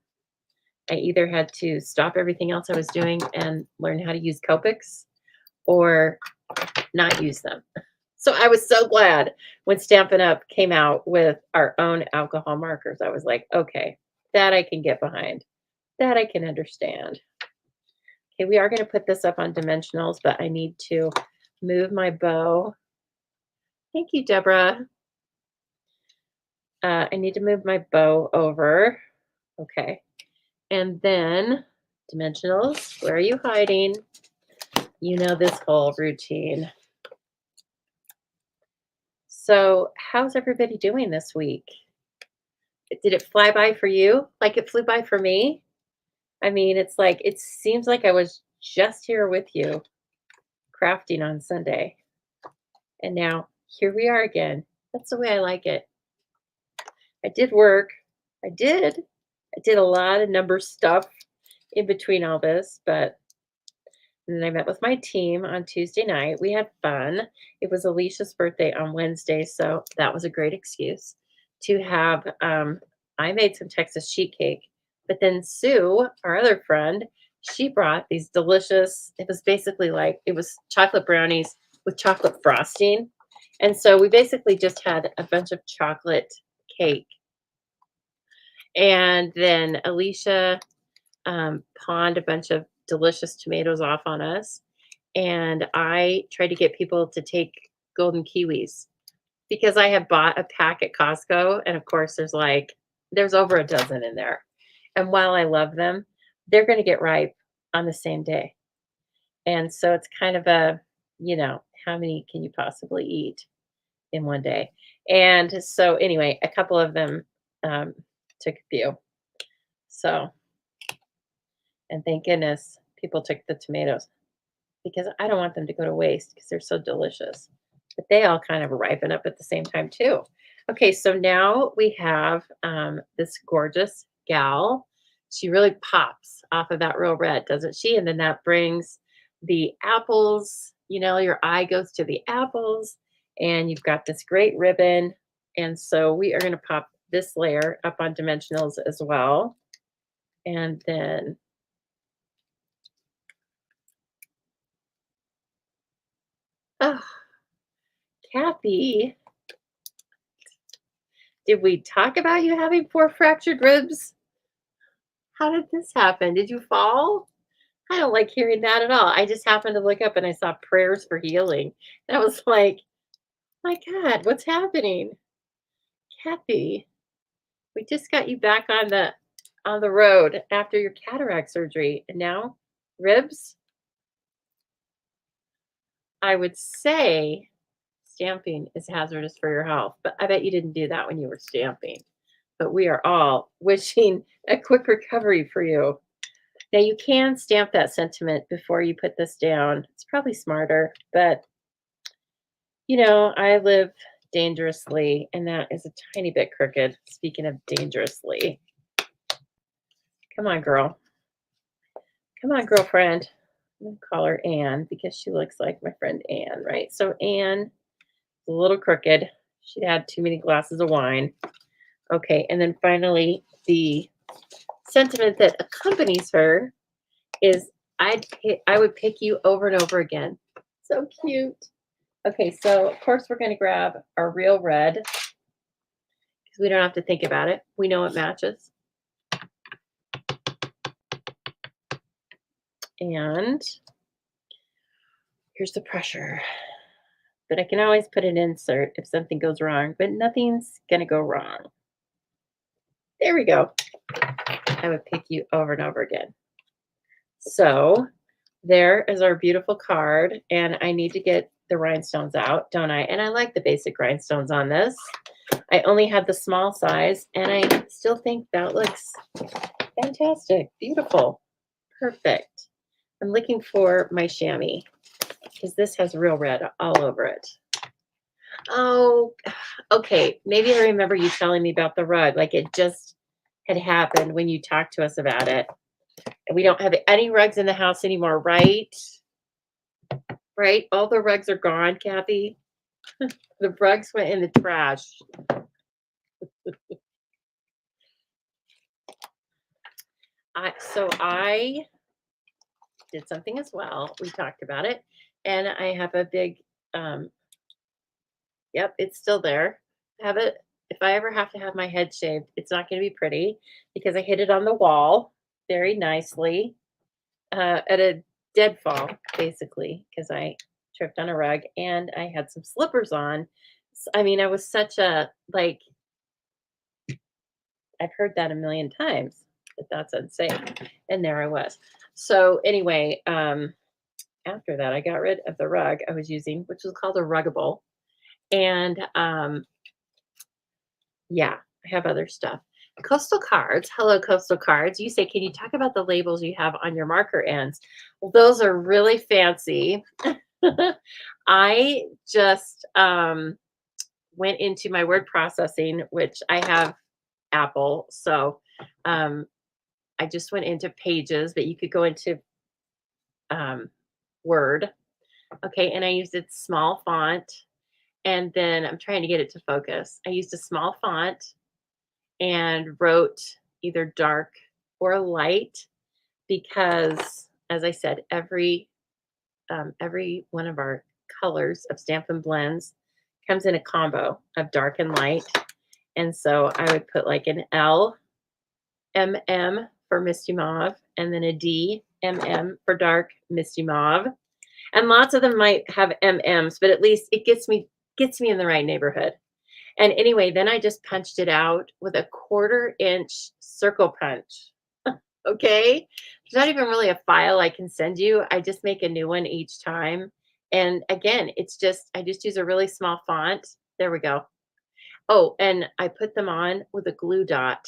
I either had to stop everything else I was doing and learn how to use Copics or not use them. So I was so glad when Stampin' Up! Came out with our own alcohol markers. I was like, okay, that I can get behind, that I can understand. Okay, we are going to put this up on dimensionals, but I need to move my bow. Thank you, Deborah. I need to move my bow over. Okay. And then dimensionals, where are you hiding? You know this whole routine. So how's everybody doing this week? Did it fly by for you like it flew by for me? I mean, it's like, it seems like I was just here with you crafting on Sunday. And now here we are again. That's the way I like it. I did work. I did. I did a lot of number stuff in between all this, but and then I met with my team on Tuesday night. We had fun. It was Alicia's birthday on Wednesday, so that was a great excuse to have. I made some Texas sheet cake, but then Sue, our other friend, she brought these delicious. It was basically like it was chocolate brownies with chocolate frosting, and so we basically just had a bunch of chocolate cake. And then Alicia pawned a bunch of delicious tomatoes off on us. And I tried to get people to take golden kiwis because I had bought a pack at Costco. And of course, there's over a dozen in there. And while I love them, they're going to get ripe on the same day. And so it's kind of how many can you possibly eat in one day? And so, anyway, a couple of them took a few. So, and thank goodness people took the tomatoes because I don't want them to go to waste because they're so delicious. But they all kind of ripen up at the same time too. Okay, so now we have this gorgeous gal. She really pops off of that real red, doesn't she? And then that brings the apples. You know, your eye goes to the apples, and you've got this great ribbon. And so we are going to pop this layer up on dimensionals as well. And then oh, Kathy, did we talk about you having 4 fractured ribs? How did this happen? Did you fall? I don't like hearing that at all. I just happened to look up and I saw prayers for healing. And I was like, my God, what's happening? Kathy, we just got you back on the road after your cataract surgery. And now ribs? I would say stamping is hazardous for your health, but I bet you didn't do that when you were stamping. But we are all wishing a quick recovery for you. Now, you can stamp that sentiment before you put this down. It's probably smarter, but I live dangerously, and that is a tiny bit crooked. Speaking of dangerously, come on, girl. Come on, girlfriend. I'm going to call her Anne because she looks like my friend Anne, right? So, Anne is a little crooked. She'd had too many glasses of wine. Okay, and then finally, the sentiment that accompanies her is I would pick you over and over again. So cute. Okay, so of course we're going to grab our real red because because we don't have to think about it. We know it matches. And here's the pressure. But I can always put an insert if something goes wrong, but nothing's going to go wrong. There we go. I would pick you over and over again. So there is our beautiful card, and I need to get the rhinestones out, don't I? And I like the basic rhinestones on this. I only had the small size, and I still think that looks fantastic. Beautiful. Perfect. I'm looking for my chamois because this has real red all over it. Oh, okay. Maybe I remember you telling me about the rug. Like it just had happened when you talked to us about it. And we don't have any rugs in the house anymore, right? Right? All the rugs are gone, Kathy. The rugs went in the trash. I did something as well. We talked about it. And I have a big, yep, it's still there. Have it. If I ever have to have my head shaved, it's not going to be pretty because I hit it on the wall very nicely at a deadfall, basically, because I tripped on a rug and I had some slippers on. I mean, I was such a like, I've heard that a million times that that's unsafe. And there I was. So, anyway, after that, I got rid of the rug I was using, which was called a ruggable. And yeah, I have other stuff. Coastal cards. Hello, coastal cards. You say, can you talk about the labels you have on your marker ends? Well, those are really fancy. I just went into my word processing, which I have Apple. So I just went into pages, but you could go into Word. Okay. And I used it small font. And then I'm trying to get it to focus. I used a small font and wrote either dark or light because, as I said, every one of our colors of Stampin' Blends comes in a combo of dark and light. And so I would put like an L, MM for Misty Mauve, and then a D, MM for dark Misty Mauve. And lots of them might have MMs, but at least it gets me in the right neighborhood. And anyway, then I just punched it out with a 1/4 inch circle punch. Okay. There's not even really a file I can send you. I just make a new one each time. And again, I just use a really small font. There we go. Oh, and I put them on with a glue dot.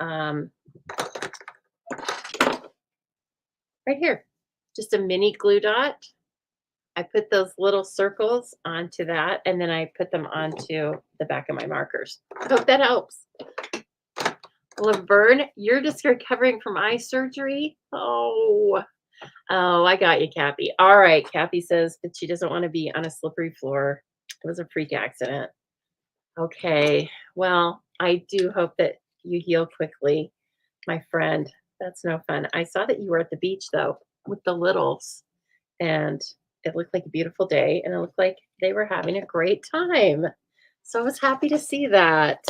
Um, right here, just a mini glue dot. I put those little circles onto that, and then I put them onto the back of my markers. Hope that helps. Laverne, you're just recovering from eye surgery? Oh, I got you, Kathy. All right, Kathy says that she doesn't want to be on a slippery floor. It was a freak accident. Okay, well, I do hope that you heal quickly, my friend. That's no fun. I saw that you were at the beach, though, with the littles, and it looked like a beautiful day, and it looked like they were having a great time. So I was happy to see that.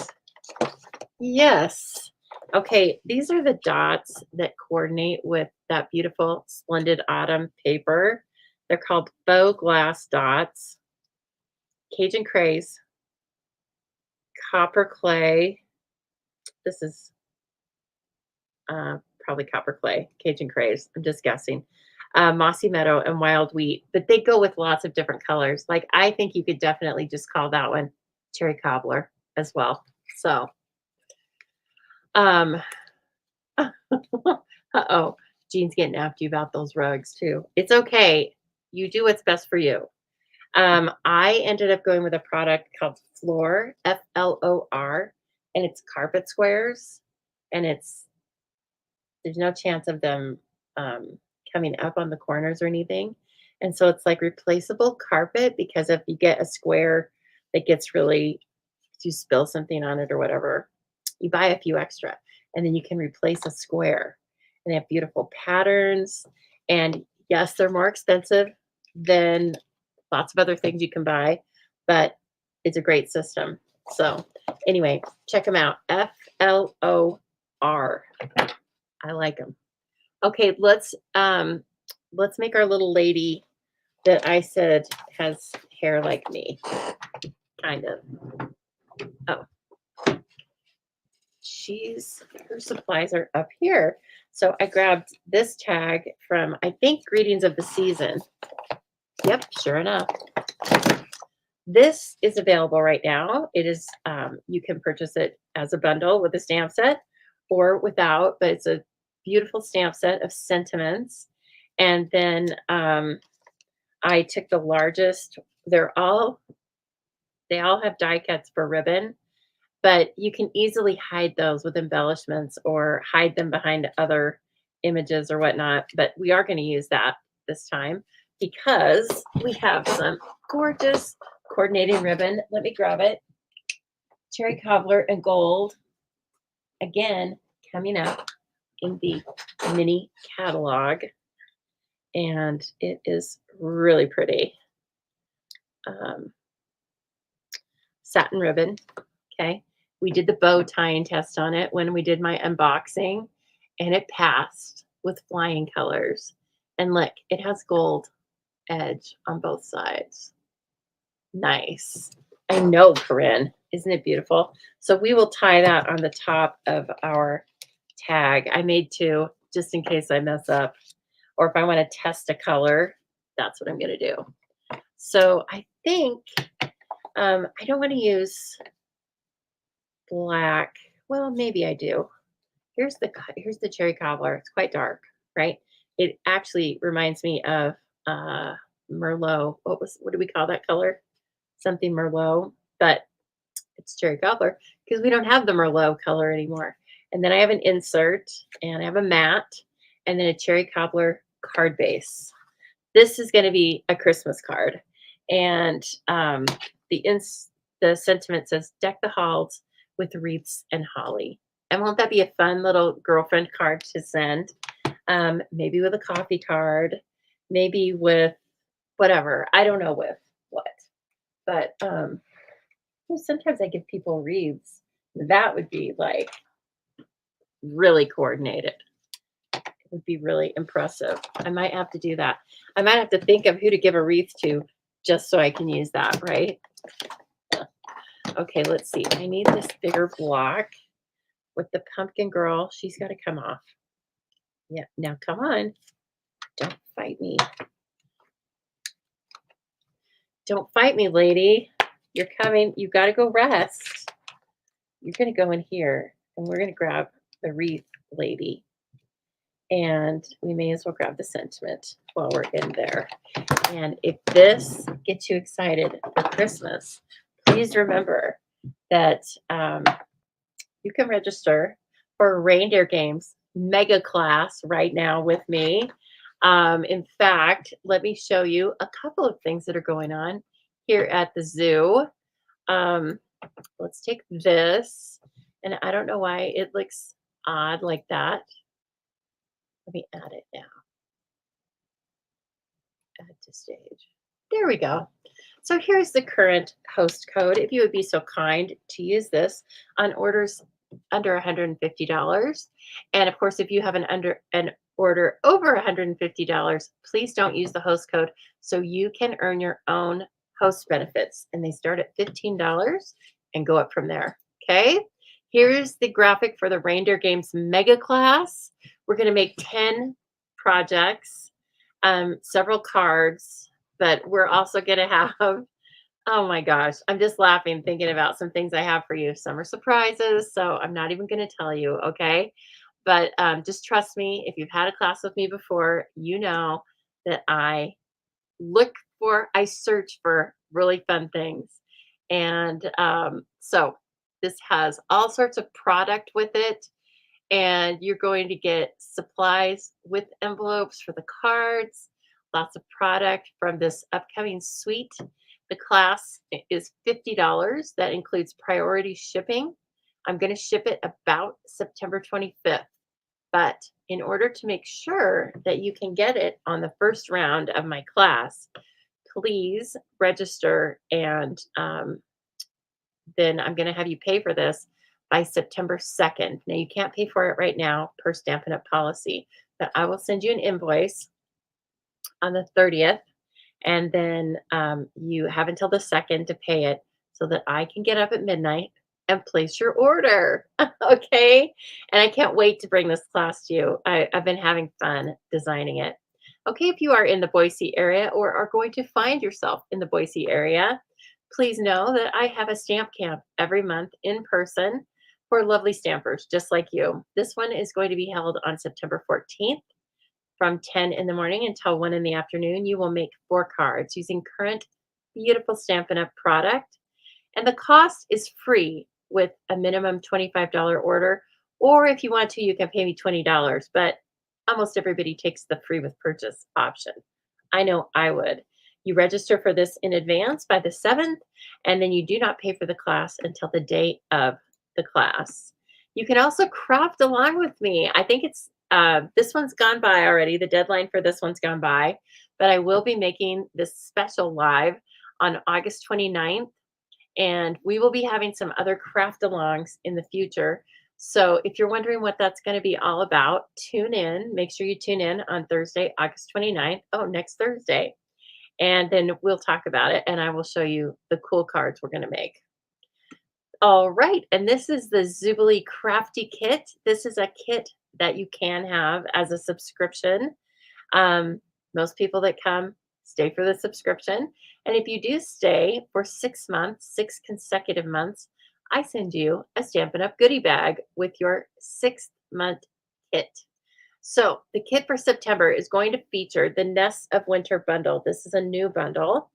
Yes. Okay, these are the dots that coordinate with that beautiful Splendid Autumn paper. They're called faux glass dots, Cajun craze, copper clay. This is probably copper clay, Cajun craze. I'm just guessing. Mossy meadow and wild wheat, but they go with lots of different colors. Like I think you could definitely just call that one cherry cobbler as well. So, um, uh-oh, Jean's getting after you about those rugs too. It's okay. You do what's best for you. I ended up going with a product called Floor, Flor, and it's carpet squares, and there's no chance of them coming up on the corners or anything. And so it's like replaceable carpet because if you get a square that gets really, if you spill something on it or whatever, you buy a few extra and then you can replace a square. And they have beautiful patterns. And yes, they're more expensive than lots of other things you can buy, but it's a great system. So anyway, check them out. FLOR. I like them. Okay, let's make our little lady that I said has hair like me, kind of. Oh, her supplies are up here. So I grabbed this tag from, I think, Greetings of the Season. Yep, sure enough. This is available right now. It is, you can purchase it as a bundle with a stamp set or without, but it's a beautiful stamp set of sentiments. And then I took the largest. They all have die cuts for ribbon, but you can easily hide those with embellishments or hide them behind other images or whatnot. But we are going to use that this time because we have some gorgeous coordinating ribbon. Let me grab it. Cherry cobbler and gold. Again, coming up in the mini catalog. And it is really pretty. Satin ribbon. Okay. We did the bow tying test on it when we did my unboxing, and it passed with flying colors. And look, it has gold edge on both sides. Nice. I know, Corinne. Isn't it beautiful? So we will tie that on the top of our tag. I made two just in case I mess up, or if I want to test a color, that's what I'm going to do. So I think I don't want to use black. Well, maybe I do. Here's the cherry cobbler. It's quite dark, right? It actually reminds me of Merlot. What do we call that color? Something Merlot, but it's cherry cobbler because we don't have the Merlot color anymore. And then I have an insert and I have a matte and then a cherry cobbler card base. This is going to be a Christmas card. And the sentiment says, deck the halls with wreaths and holly. And won't that be a fun little girlfriend card to send? Maybe with a coffee card, maybe with whatever. I don't know with what. But sometimes I give people wreaths. That would be like really coordinated. It would be really impressive. I might have to do that. I might have to think of who to give a wreath to just so I can use that, right? Okay, let's see. I need this bigger block with the pumpkin girl. She's got to come off. Yeah, now come on. Don't fight me. Don't fight me, lady. You're coming. You got to go rest. You're going to go in here and we're going to grab the wreath lady. And we may as well grab the sentiment while we're in there. And if this gets you excited for Christmas, please remember that you can register for Reindeer Games Mega Class right now with me. In fact, let me show you a couple of things that are going on here at the zoo. Let's take this, and I don't know why it looks odd like that. Let me add it now. Add to stage. There we go. So here's the current host code. If you would be so kind to use this on orders under $150. And of course, if you have an order over $150, please don't use the host code so you can earn your own host benefits. And they start at $15 and go up from there. Okay. Here's the graphic for the Reindeer Games Mega Class. We're going to make 10 projects, several cards, but we're also going to have, oh my gosh, I'm just laughing thinking about some things I have for you. Some are surprises, so I'm not even going to tell you, okay? But just trust me, if you've had a class with me before, you know that I search for really fun things. And so this has all sorts of product with it. And you're going to get supplies with envelopes for the cards, lots of product from this upcoming suite. The class is $50. That includes priority shipping. I'm going to ship it about September 25th. But in order to make sure that you can get it on the first round of my class, please register and then I'm going to have you pay for this by September 2nd. Now, you can't pay for it right now per Stampin' Up! Policy, but I will send you an invoice on the 30th, and then you have until the 2nd to pay it so that I can get up at midnight and place your order. Okay. And I can't wait to bring this class to you. I've been having fun designing it. Okay. If you are in the Boise area or are going to find yourself in the Boise area, please know that I have a stamp camp every month in person for lovely stampers just like you. This one is going to be held on September 14th from 10 in the morning until 1 in the afternoon. You will make 4 cards using current beautiful Stampin' Up! Product. And the cost is free with a minimum $25 order. Or if you want to, you can pay me $20. But almost everybody takes the free with purchase option. I know I would. You register for this in advance by the 7th, and then you do not pay for the class until the day of the class. You can also craft along with me. I think it's this one's gone by already. The deadline for this one's gone by, but I will be making this special live on August 29th, and we will be having some other craft alongs in the future. So if you're wondering what that's going to be all about, tune in. Make sure you tune in on Thursday, August 29th. Oh, next Thursday. And then we'll talk about it, and I will show you the cool cards we're going to make. All right, and this is the Zubilee Crafty Kit. This is a kit that you can have as a subscription. Most people that come stay for the subscription. And if you do stay for 6 months, 6 consecutive months, I send you a Stampin' Up! Goodie bag with your 6th month kit. So the kit for September is going to feature the Nests of Winter bundle. This is a new bundle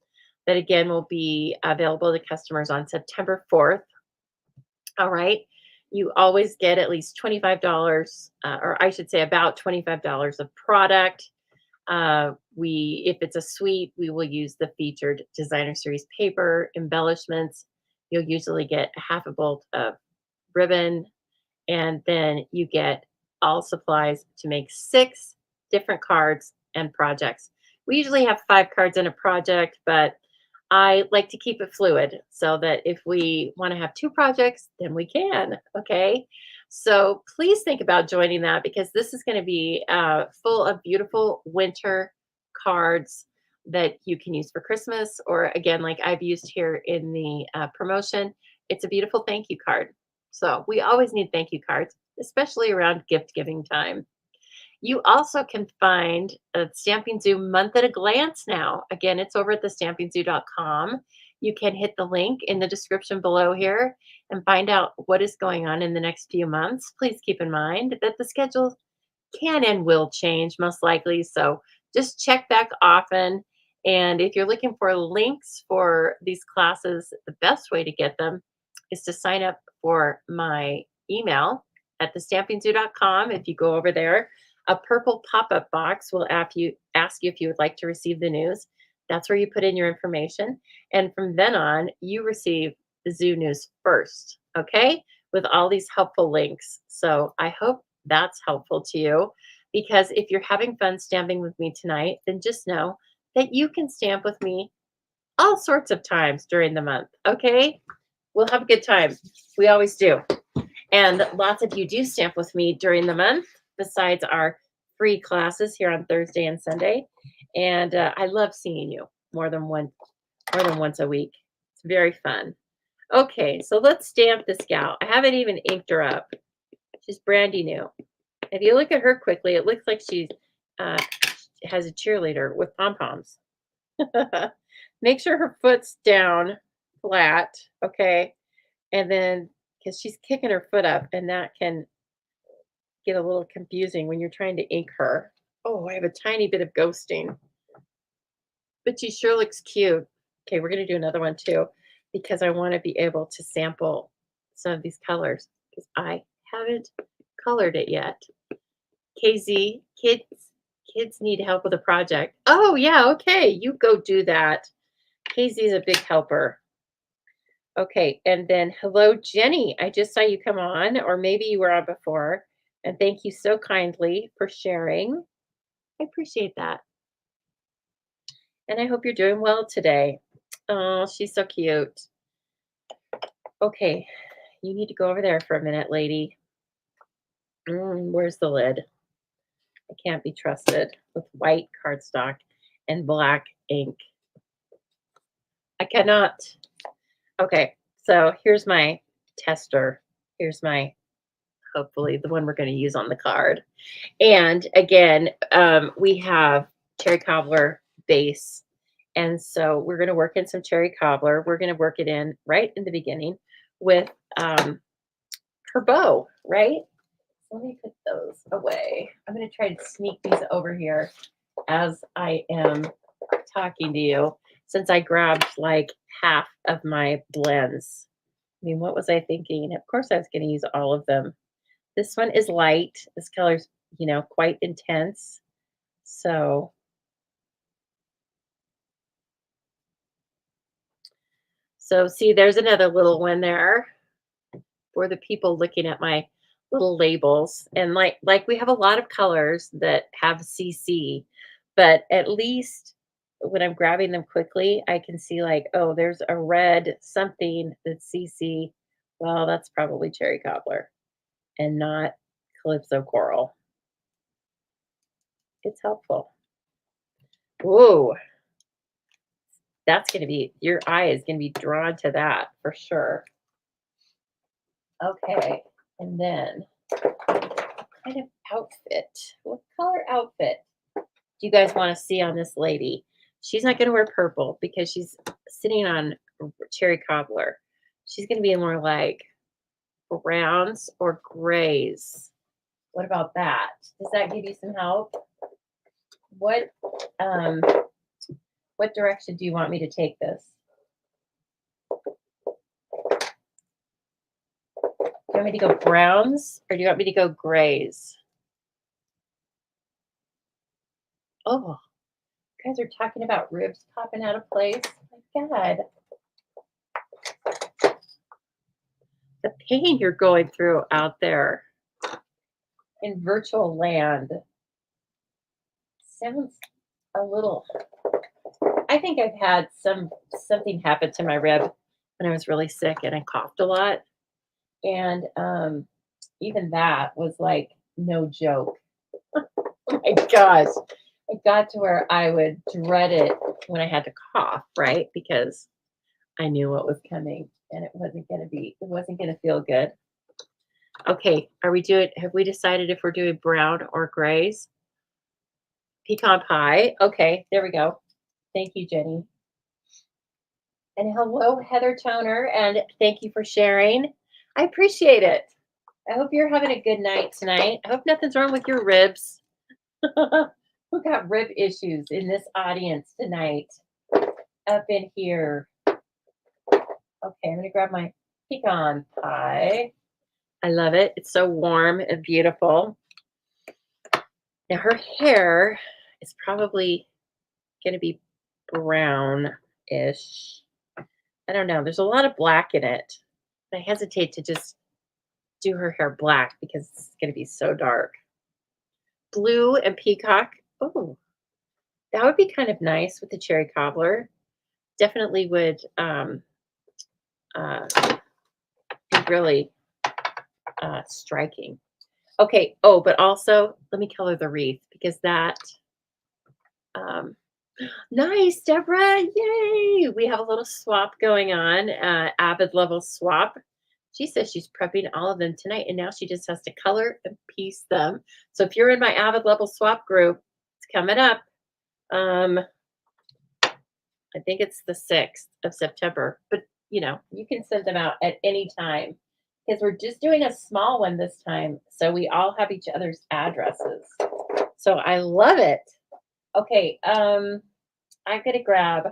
that again will be available to customers on September 4th. All right. You always get at least $25, or I should say about $25 of product. If it's a suite, we will use the featured designer series paper, embellishments. You'll usually get a half a bolt of ribbon, and then you get all supplies to make 6 different cards and projects. We usually have 5 cards in a project, but I like to keep it fluid so that if we want to have 2 projects, then we can. Okay. So please think about joining that because this is going to be full of beautiful winter cards that you can use for Christmas, or again, like I've used here in the promotion. It's a beautiful thank you card. So we always need thank you cards, especially around gift giving time. You also can find a Stamping Zoo month at a glance now. Again, it's over at thestampingzoo.com. You can hit the link in the description below here and find out what is going on in the next few months. Please keep in mind that the schedule can and will change most likely. So just check back often. And if you're looking for links for these classes, the best way to get them is to sign up for my email at thestampingzoo.com. If you go over there, a purple pop-up box will ask you if you would like to receive the news. That's where you put in your information. And from then on, you receive the zoo news first, okay? With all these helpful links. So I hope that's helpful to you because if you're having fun stamping with me tonight, then just know that you can stamp with me all sorts of times during the month, okay? We'll have a good time. We always do. And lots of you do stamp with me during the month, besides our free classes here on Thursday and Sunday. And I love seeing you more than once a week. It's very fun. Okay, so let's stamp this gal. I haven't even inked her up. She's brandy new. If you look at her quickly, it looks like she has a cheerleader with pom-poms. Make sure her foot's down flat, okay? And then, because she's kicking her foot up, and that can get a little confusing when you're trying to ink her. Oh, I have a tiny bit of ghosting. But she sure looks cute. Okay, we're going to do another one too, because I want to be able to sample some of these colors, because I haven't colored it yet. KZ, kids need help with a project. Oh, yeah, okay, you go do that. KZ is a big helper. Okay, and then hello, Jenny. I just saw you come on, or maybe you were on before. And thank you so kindly for sharing. I appreciate that. And I hope you're doing well today. Oh, she's so cute. Okay, you need to go over there for a minute, lady. Where's the lid? I can't be trusted with white cardstock and black ink. I cannot. Okay, so here's my tester. Here's my, hopefully, the one we're going to use on the card. And again, we have cherry cobbler base. And so we're going to work in some cherry cobbler. We're going to work it in right in the beginning with her bow, right? Let me put those away. I'm going to try to sneak these over here as I am talking to you, since I grabbed like half of my blends. I mean, what was I thinking? Of course, I was going to use all of them. This one is light. This color's, quite intense. So see, there's another little one there for the people looking at my little labels. And like we have a lot of colors that have CC, but at least when I'm grabbing them quickly, I can see like, oh, there's a red something that's CC. Well, that's probably cherry cobbler and not calypso coral. It's helpful. Whoa, that's going to be, your eye is going to be drawn to that for sure. Okay, and then what kind of outfit? What color outfit do you guys want to see on this lady? She's not going to wear purple because she's sitting on cherry cobbler. She's going to be more like browns or grays. What about that? Does that give you some help? Um what direction do you want me to take this? Do you want me to go browns or do you want me to go grays? Oh, you guys are talking about ribs popping out of place. Oh my God. The pain you're going through out there in virtual land sounds a little. I think I've had something happen to my rib when I was really sick and I coughed a lot. And even that was like no joke. Oh my gosh. It got to where I would dread it when I had to cough, right? Because I knew what was coming and it wasn't going to feel good. Okay, have we decided if we're doing brown or grays? Pecan pie. Okay, there we go. Thank you, Jenny. And hello, Heather Toner, and thank you for sharing. I appreciate it. I hope you're having a good night tonight. I hope nothing's wrong with your ribs. Who got rib issues in this audience tonight? Up in here. Okay, I'm going to grab my pecan pie. I love it. It's so warm and beautiful. Now, her hair is probably going to be brown-ish. I don't know. There's a lot of black in it. I hesitate to just do her hair black because it's going to be so dark. Blue and peacock. Oh, that would be kind of nice with the cherry cobbler. Definitely would be really striking. Okay. Oh, but also let me color the wreath because that. Nice, Deborah. Yay. We have a little swap going on, Avid level swap. She says she's prepping all of them tonight, and now she just has to color and piece them. So if you're in my Avid level swap group, it's coming up. I think it's the 6th of September, but you can send them out at any time because we're just doing a small one this time. So we all have each other's addresses. So I love it. Okay. I'm going to grab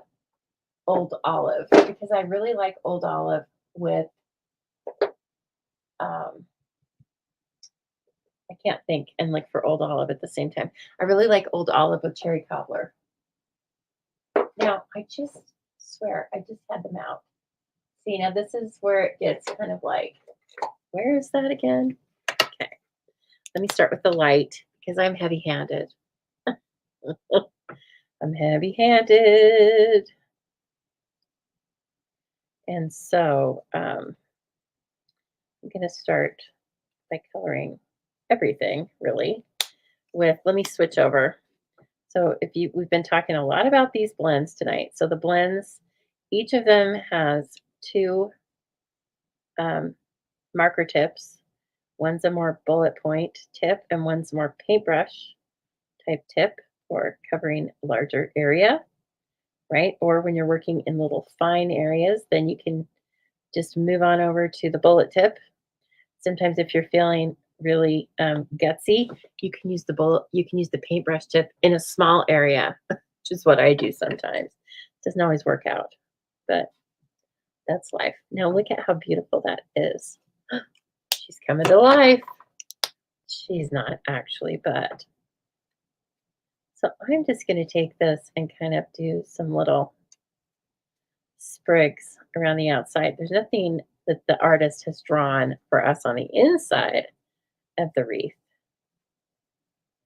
Old Olive because I really like Old Olive with, I can't think and look for Old Olive at the same time. I really like Old Olive with cherry cobbler. Now, I just swear, I just had them out. See, now this is where it gets kind of like, where is that again? Okay, let me start with the light because I'm heavy-handed. I'm heavy-handed. And so I'm going to start by coloring everything really with, let me switch over. So we've been talking a lot about these blends tonight. So the blends, each of them has two um, marker tips. One's a more bullet point tip and one's more paintbrush type tip for covering a larger area, right? Or when you're working in little fine areas, then you can just move on over to the bullet tip. Sometimes if you're feeling really gutsy, you can use the bullet, you can use the paintbrush tip in a small area, which is what I do sometimes. Doesn't always work out, but that's life. Now look at how beautiful that is. She's coming to life. She's not actually, but so I'm just going to take this and kind of do some little sprigs around the outside. There's nothing that the artist has drawn for us on the inside of the wreath,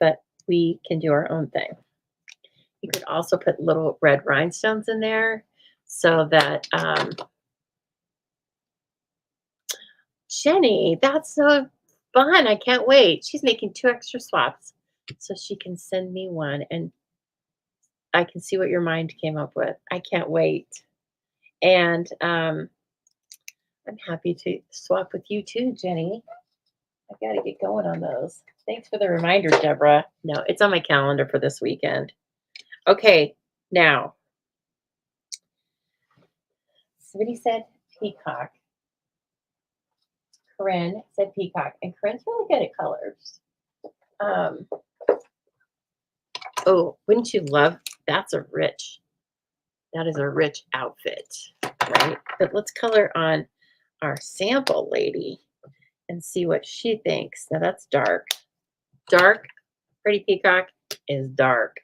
but we can do our own thing. You could also put little red rhinestones in there so that, Jenny, that's so fun. I can't wait. She's making 2 extra swaps so she can send me one and I can see what your mind came up with. I can't wait. And I'm happy to swap with you too, Jenny. I got to get going on those. Thanks for the reminder, Deborah. No, it's on my calendar for this weekend. Okay, now, somebody said peacock. Corinne said peacock, and Corinne's really good at colors. Um, oh, wouldn't you love? That is a rich outfit, right? But let's color on our sample lady and see what she thinks. Now that's dark. Dark, pretty peacock is dark.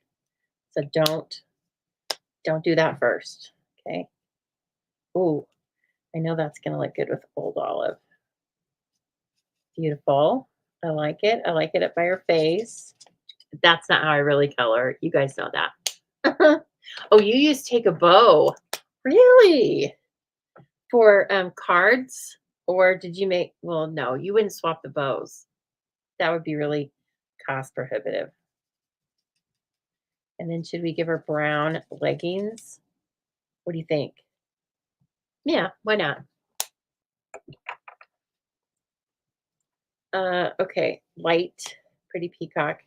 So don't do that first. Okay. Ooh, I know that's gonna look good with old olive. Beautiful. I like it. I like it up by her face. That's not how I really color. You guys know that. Oh, you used Take a Bow. Really? For cards? Or did you make, well, no, you wouldn't swap the bows. That would be really cost prohibitive. And then should we give her brown leggings? What do you think? Yeah, why not? Okay, light, pretty peacock.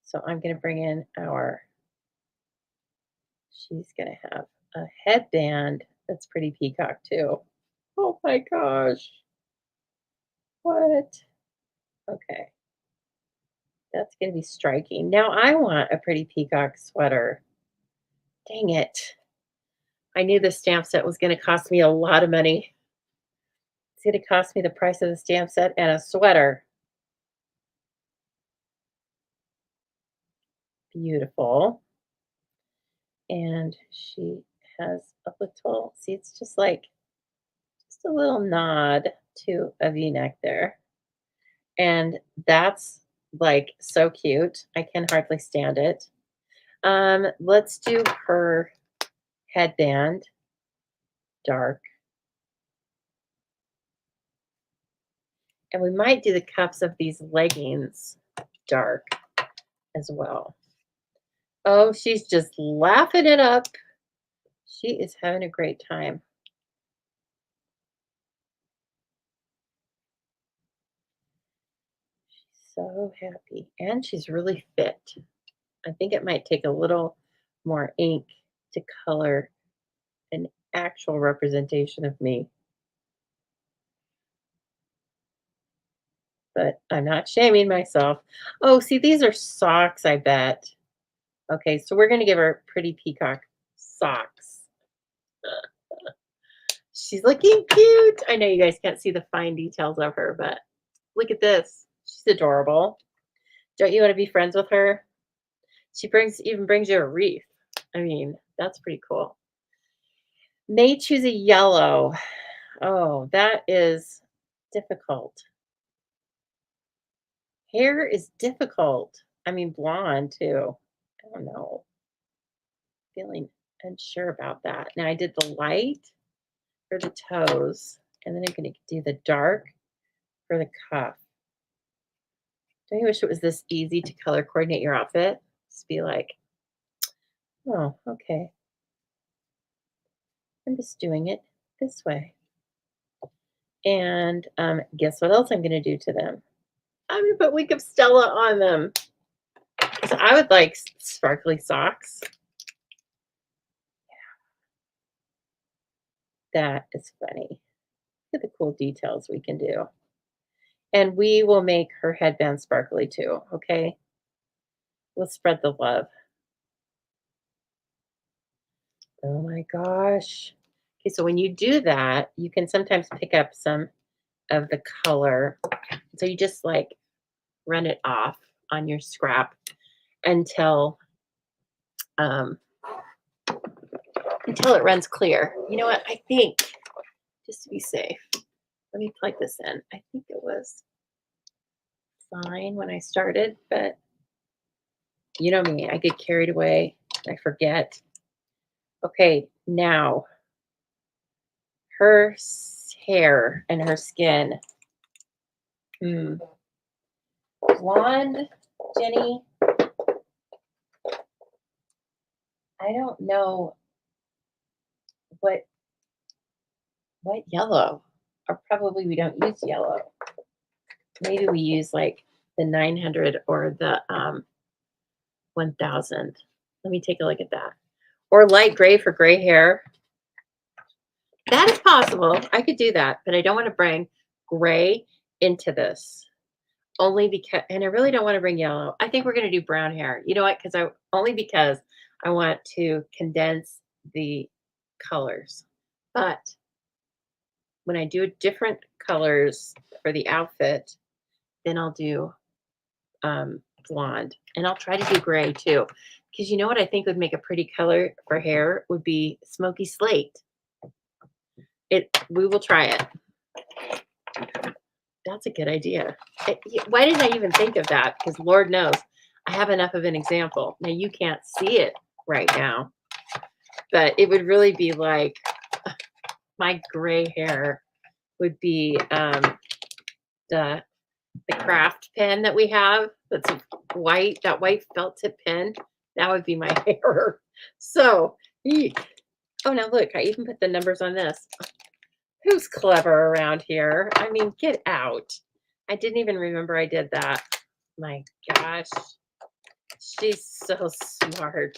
So I'm going to bring in she's going to have a headband that's pretty peacock too. Oh my gosh. What? Okay. That's going to be striking. Now I want a pretty peacock sweater. Dang it. I knew the stamp set was going to cost me a lot of money. It's going to cost me the price of the stamp set and a sweater. Beautiful. And she has a little, see, it's just a little nod to a V-neck there. And that's like so cute. I can hardly stand it. Let's do her headband, dark. And we might do the cuffs of these leggings, dark as well. Oh, she's just laughing it up. She is having a great time. She's so happy. And she's really fit. I think it might take a little more ink to color an actual representation of me. But I'm not shaming myself. Oh, see, these are socks, I bet. Okay, so we're going to give her pretty peacock socks. She's looking cute. I know you guys can't see the fine details of her, but look at this. She's adorable. Don't you want to be friends with her? She even brings you a wreath. I mean, that's pretty cool. May choose a yellow. Oh, that is difficult. Hair is difficult. I mean, blonde too. I don't know. Feeling unsure about that. Now I did the light for the toes, and then I'm going to do the dark for the cuff. Don't you wish it was this easy to color coordinate your outfit? Just be like, oh, okay. I'm just doing it this way. And guess what else I'm going to do to them? I'm going to put Week of Stella on them. So I would like sparkly socks. That is funny. Look at the cool details we can do. And we will make her headband sparkly too, okay? We'll spread the love. Oh my gosh. Okay, so when you do that, you can sometimes pick up some of the color. So you just like run it off on your scrap until um, until it runs clear. You know what? I think just to be safe, let me plug this in. I think it was fine when I started, but you know me, I get carried away. I forget. Okay, now her hair and her skin. Blonde, Jenny. I don't know what yellow. Or probably we don't use yellow. Maybe we use like the 900 or the 1000. Let me take a look at that. Or light gray for gray hair. That is possible. I could do that, but I don't want to bring gray into this. Only because, and I really don't want to bring yellow. I think we're going to do brown hair. You know what? Only because I want to condense the colors. But when I do different colors for the outfit, then I'll do blonde, and I'll try to do gray too. Because you know what I think would make a pretty color for hair would be smoky slate. We will try it. That's a good idea. Why didn't I even think of that? Because Lord knows I have enough of an example. Now you can't see it right now, but it would really be like my gray hair would be the craft pen that we have that's white, that white felt tip pen. That would be my hair. So, oh, now look, I even put the numbers on this. Who's clever around here? I mean, get out. I didn't even remember I did that. My gosh. She's so smart.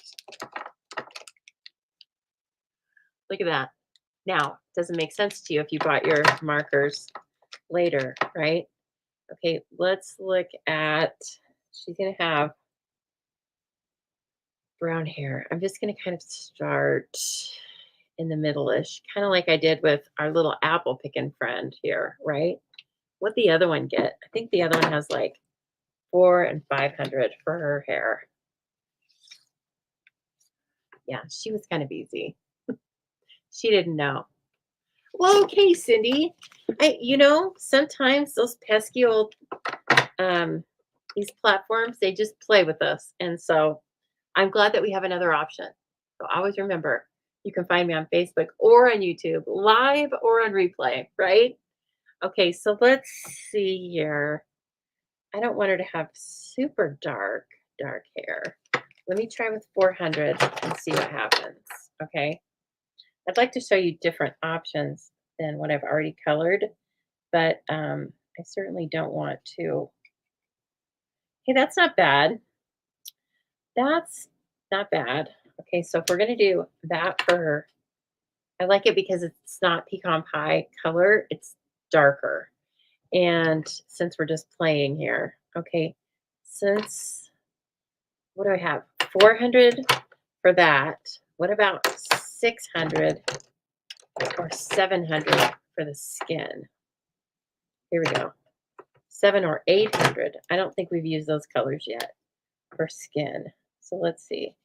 Look at that. Now, it doesn't make sense to you if you bought your markers later, right? Okay, let's look at, she's going to have brown hair. I'm just going to kind of start in the middle-ish, kind of like I did with our little apple picking friend here, right? What the other one get? I think the other one has like 400 and 500 for her hair. Yeah, she was kind of easy. She didn't know. Well, okay, Cindy. Sometimes those pesky old these platforms, they just play with us. And so I'm glad that we have another option. So always remember, you can find me on Facebook or on YouTube, live or on replay, right? Okay, so let's see here. I don't want her to have super dark hair. Let me try with 400 and see what happens, okay? I'd like to show you different options than what I've already colored, but I certainly don't want to. Hey, that's not bad. That's not bad. Okay, so if we're going to do that for her, I like it because it's not pecan pie color, it's darker. And since we're just playing here, okay, what do I have? 400 for that. What about 600 or 700 for the skin? Here we go. 7 or 800. I don't think we've used those colors yet for skin. So let's see.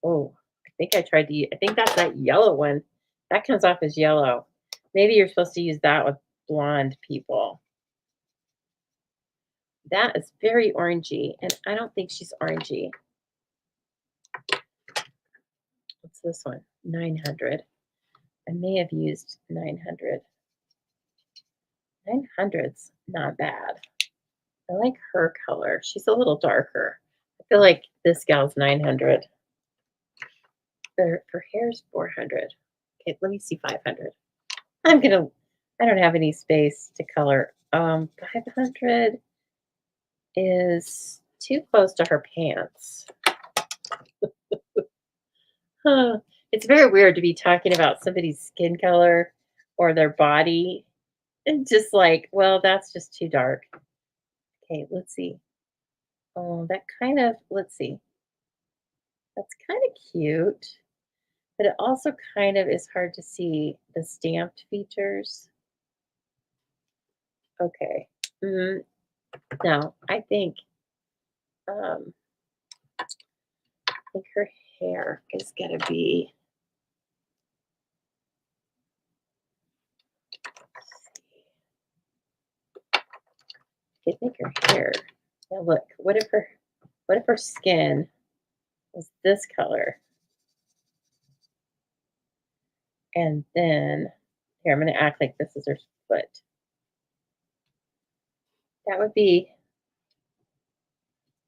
Oh, I think I think that's that yellow one. That comes off as yellow. Maybe you're supposed to use that with blonde people. That is very orangey, and I don't think she's orangey. What's this one? 900. I may have used 900. 900's not bad. I like her color. She's a little darker. I feel like this gal's 900. Her hair's 400. Okay, let me see 500. I don't have any space to color. 500 is too close to her pants. Huh. It's very weird to be talking about somebody's skin color or their body and just like, well, that's just too dark. Okay, let's see. Oh, let's see. That's kind of cute, but it also kind of is hard to see the stamped features. Okay. Mm, no, um, I think her hair is gonna be. I think her hair. Now look, what if her skin was this color? And then here, I'm gonna act like this is her foot. That would be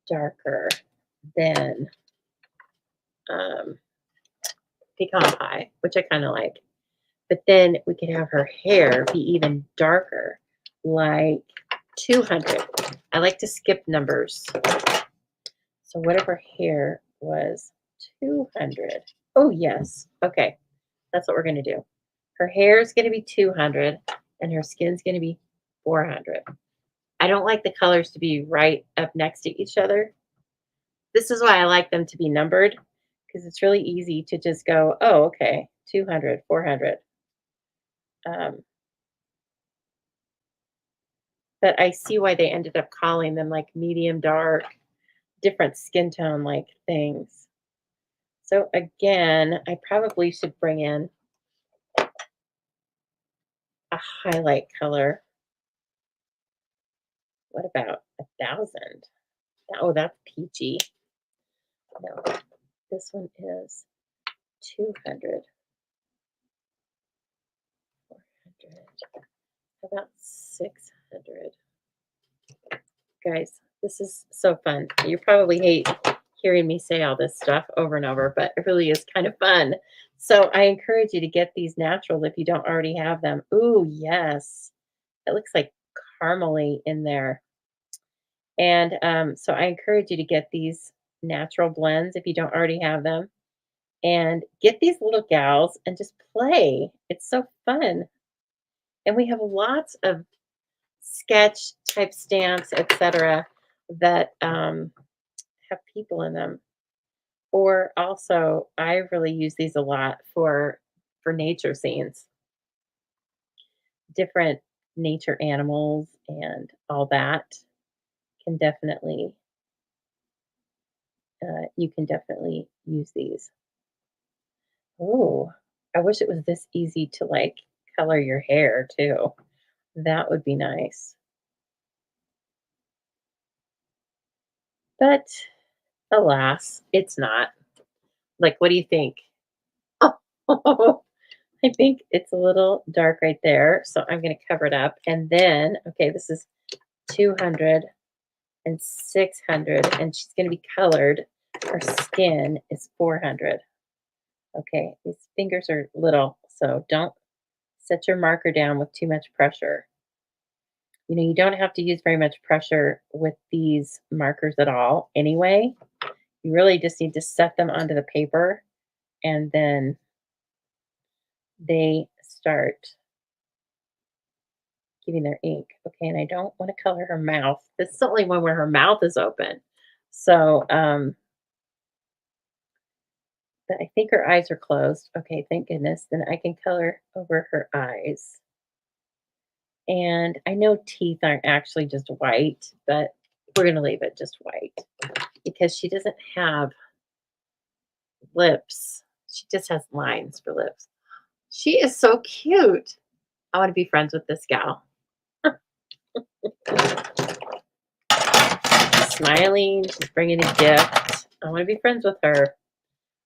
darker than um, pecan pie, which I kind of like. But then we could have her hair be even darker, like 200. I like to skip numbers. So what if her hair was 200? Oh, yes. Okay. That's what we're going to do. Her hair is going to be 200 and her skin's going to be 400. I don't like the colors to be right up next to each other. This is why I like them to be numbered because it's really easy to just go, oh, okay, 200, 400. Um, but I see why they ended up calling them like medium dark, different skin tone like things. So again, I probably should bring in a highlight color. What about 1,000? Oh, that's peachy. No, this one is 200, 400. How about 600? Guys, this is so fun. You probably hate hearing me say all this stuff over and over, but it really is kind of fun. So I encourage you to get these naturals if you don't already have them. Ooh, yes. It looks like caramely in there. And so I encourage you to get these natural blends if you don't already have them. And get these little gals and just play. It's so fun. And we have lots of sketch type stamps, etc., that have people in them. Or also, I really use these a lot for nature scenes, different nature animals and all that can definitely you can definitely use these. Oh, I wish it was this easy to like color your hair too. That would be nice. But alas, it's not. Like, what do you think? Oh, I think it's a little dark right there. So I'm going to cover it up. And then, okay, this is 200 and 600, and she's going to be colored. Her skin is 400. Okay, these fingers are little, so don't set your marker down with too much pressure. You know, you don't have to use very much pressure with these markers at all anyway. You really just need to set them onto the paper and then they start giving their ink. Okay, and I don't want to color her mouth. This is the only one where her mouth is open. So, but I think her eyes are closed. Okay, thank goodness. Then I can color over her eyes. And I know teeth aren't actually just white, but we're going to leave it just white because she doesn't have lips. She just has lines for lips. She is so cute. I want to be friends with this gal. Smiling, she's bringing a gift. I want to be friends with her.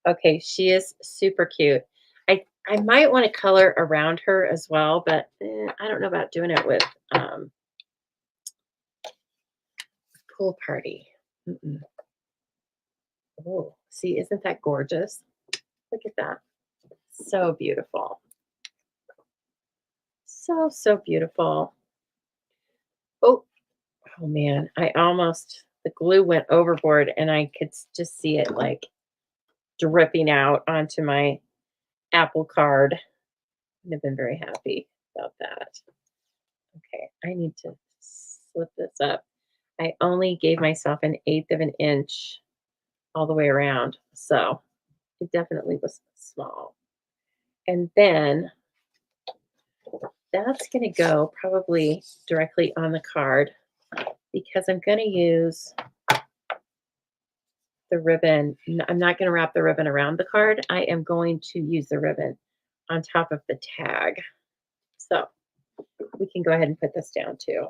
Okay, she is super cute. I might want to color around her as well, but I don't know about doing it with pool party. Mm-mm. Oh, see, isn't that gorgeous? Look at that. So beautiful. So, so beautiful. Oh, oh man, the glue went overboard and I could just see it like dripping out onto my Apple card. I've been very happy about that. Okay, I need to slip this up. I only gave myself an eighth of an inch all the way around, so it definitely was small. And then that's going to go probably directly on the card because I'm going to use the ribbon. I'm not going to wrap the ribbon around the card. I am going to use the ribbon on top of the tag. So we can go ahead and put this down too.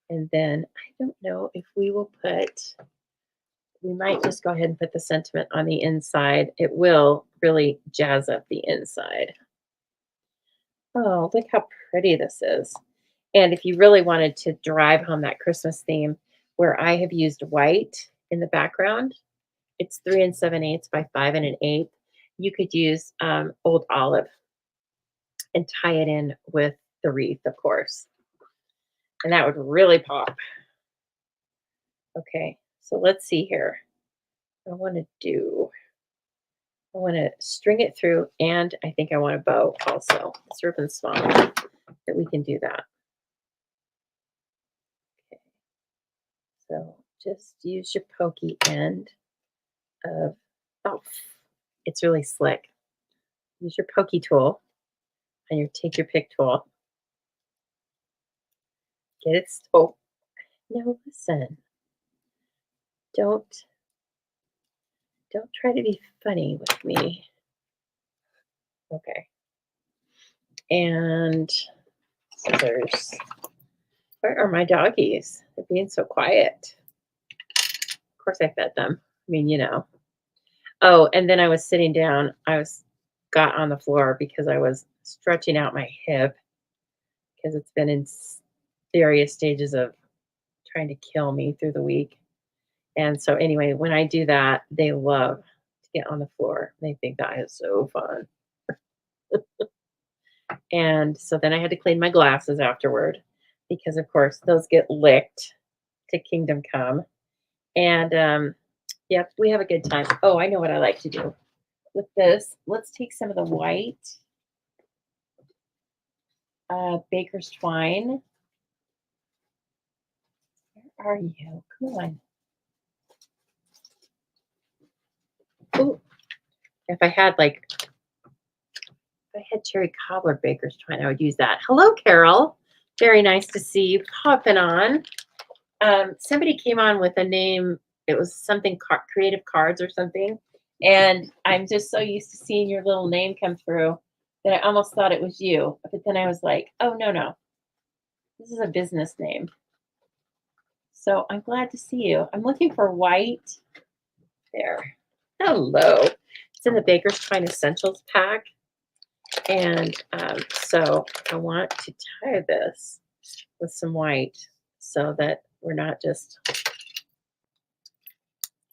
And then I don't know if we might just go ahead and put the sentiment on the inside. It will really jazz up the inside. Oh, look how pretty this is. And if you really wanted to drive home that Christmas theme, where I have used white in the background, it's 3 7/8 by 5 1/8. You could use old olive and tie it in with the wreath, of course. And that would really pop. Okay, so let's see here. I want to string it through, and I think I want a bow also. This ribbon's small, that we can do that. Okay, so just use your pokey end of, oh, it's really slick. Use your pokey tool and take your pick tool. Get it, oh, no, listen. Don't try to be funny with me. Okay. And scissors. Where are my doggies? They're being so quiet. Of course I fed them. I mean, you know. Oh, and then I was sitting down. Got on the floor because I was stretching out my hip because it's been in various stages of trying to kill me through the week. And so anyway, when I do that, they love to get on the floor. They think that is so fun. And so then I had to clean my glasses afterward because of course those get licked to kingdom come. And yep, we have a good time. Oh, I know what I like to do with this. Let's take some of the white baker's twine. Where are you? Come on. Ooh. If I had cherry cobbler baker's twine, I would use that. Hello, Carol. Very nice to see you popping on. Somebody came on with a name. It was something Creative Cards or something. And I'm just so used to seeing your little name come through that I almost thought it was you. But then I was like, oh, no. This is a business name. So I'm glad to see you. I'm looking for white. There. Hello. It's in the Baker's Twine Essentials pack. And so I want to tie this with some white so that we're not just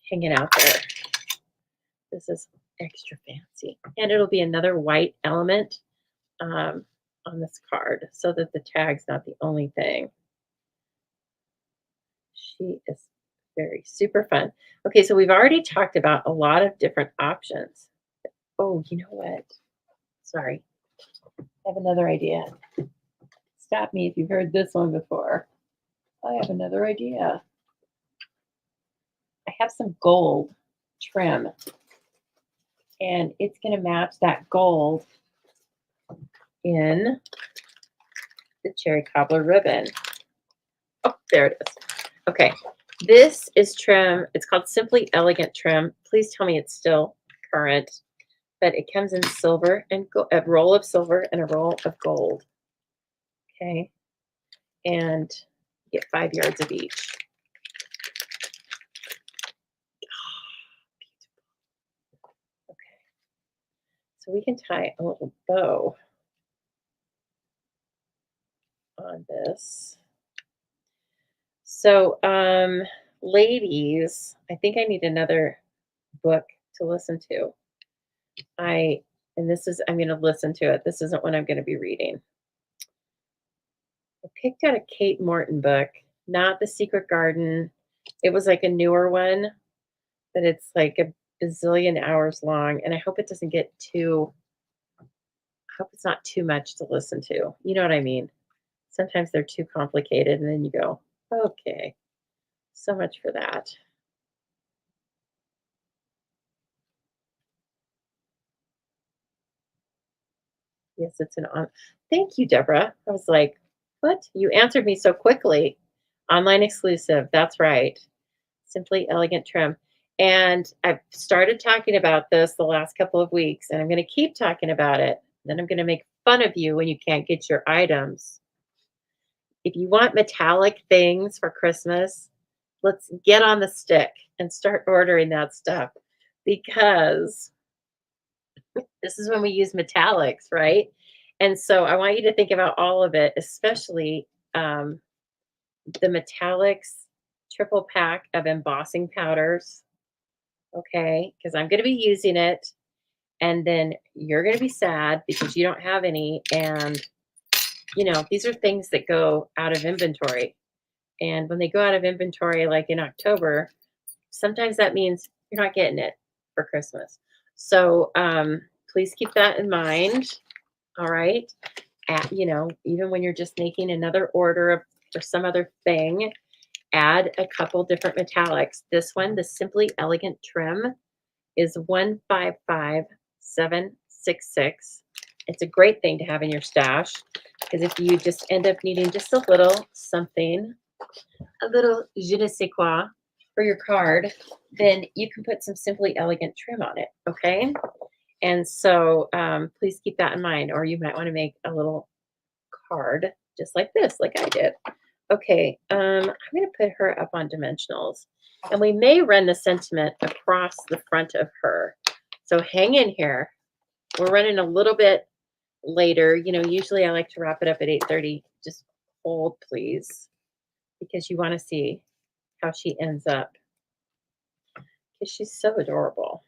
hanging out there. This is extra fancy. And it'll be another white element on this card so that the tag's not the only thing. She is very super fun. Okay, so we've already talked about a lot of different options. Oh, you know what? Sorry. I have another idea. Stop me if you've heard this one before. I have another idea. I have some gold trim, and it's going to match that gold in the cherry cobbler ribbon. Oh, there it is. Okay, this is trim. It's called Simply Elegant Trim. Please tell me it's still current, but it comes in silver and a roll of silver and a roll of gold. Okay, and you get 5 yards of each. So we can tie a little bow on this. So, ladies, I think I need another book to listen to. I and this is I'm going to listen to it. This isn't what I'm going to be reading. I picked out a Kate Morton book, not The Secret Garden. It was like a newer one, but it's like a bazillion hours long, and I hope it doesn't get too I hope it's not too much to listen to. You know what I mean? Sometimes they're too complicated, and then you go, "Okay, so much for that." Yes, it's an on Thank you, Deborah. I was like, "What? You answered me so quickly." Online exclusive, that's right. Simply Elegant Trim. And I've started talking about this the last couple of weeks, and I'm gonna keep talking about it. Then I'm gonna make fun of you when you can't get your items. If you want metallic things for Christmas, let's get on the stick and start ordering that stuff because this is when we use metallics, right? And so I want you to think about all of it, especially the metallics triple pack of embossing powders. Okay, because I'm going to be using it, and then you're going to be sad because you don't have any. And these are things that go out of inventory. And when they go out of inventory, like in October, sometimes that means you're not getting it for Christmas. So please keep that in mind. All right. Even when you're just making another order for some other thing, add a couple different metallics. This one, the Simply Elegant Trim, is 155766. It's a great thing to have in your stash because if you just end up needing just a little something, a little je ne sais quoi for your card, then you can put some Simply Elegant Trim on it. Okay. And so please keep that in mind, or you might want to make a little card just like this, like I did. Okay, I'm going to put her up on dimensionals, and we may run the sentiment across the front of her. So hang in here. We're running a little bit later. Usually I like to wrap it up at 8:30. Just hold, please, because you want to see how she ends up because she's so adorable.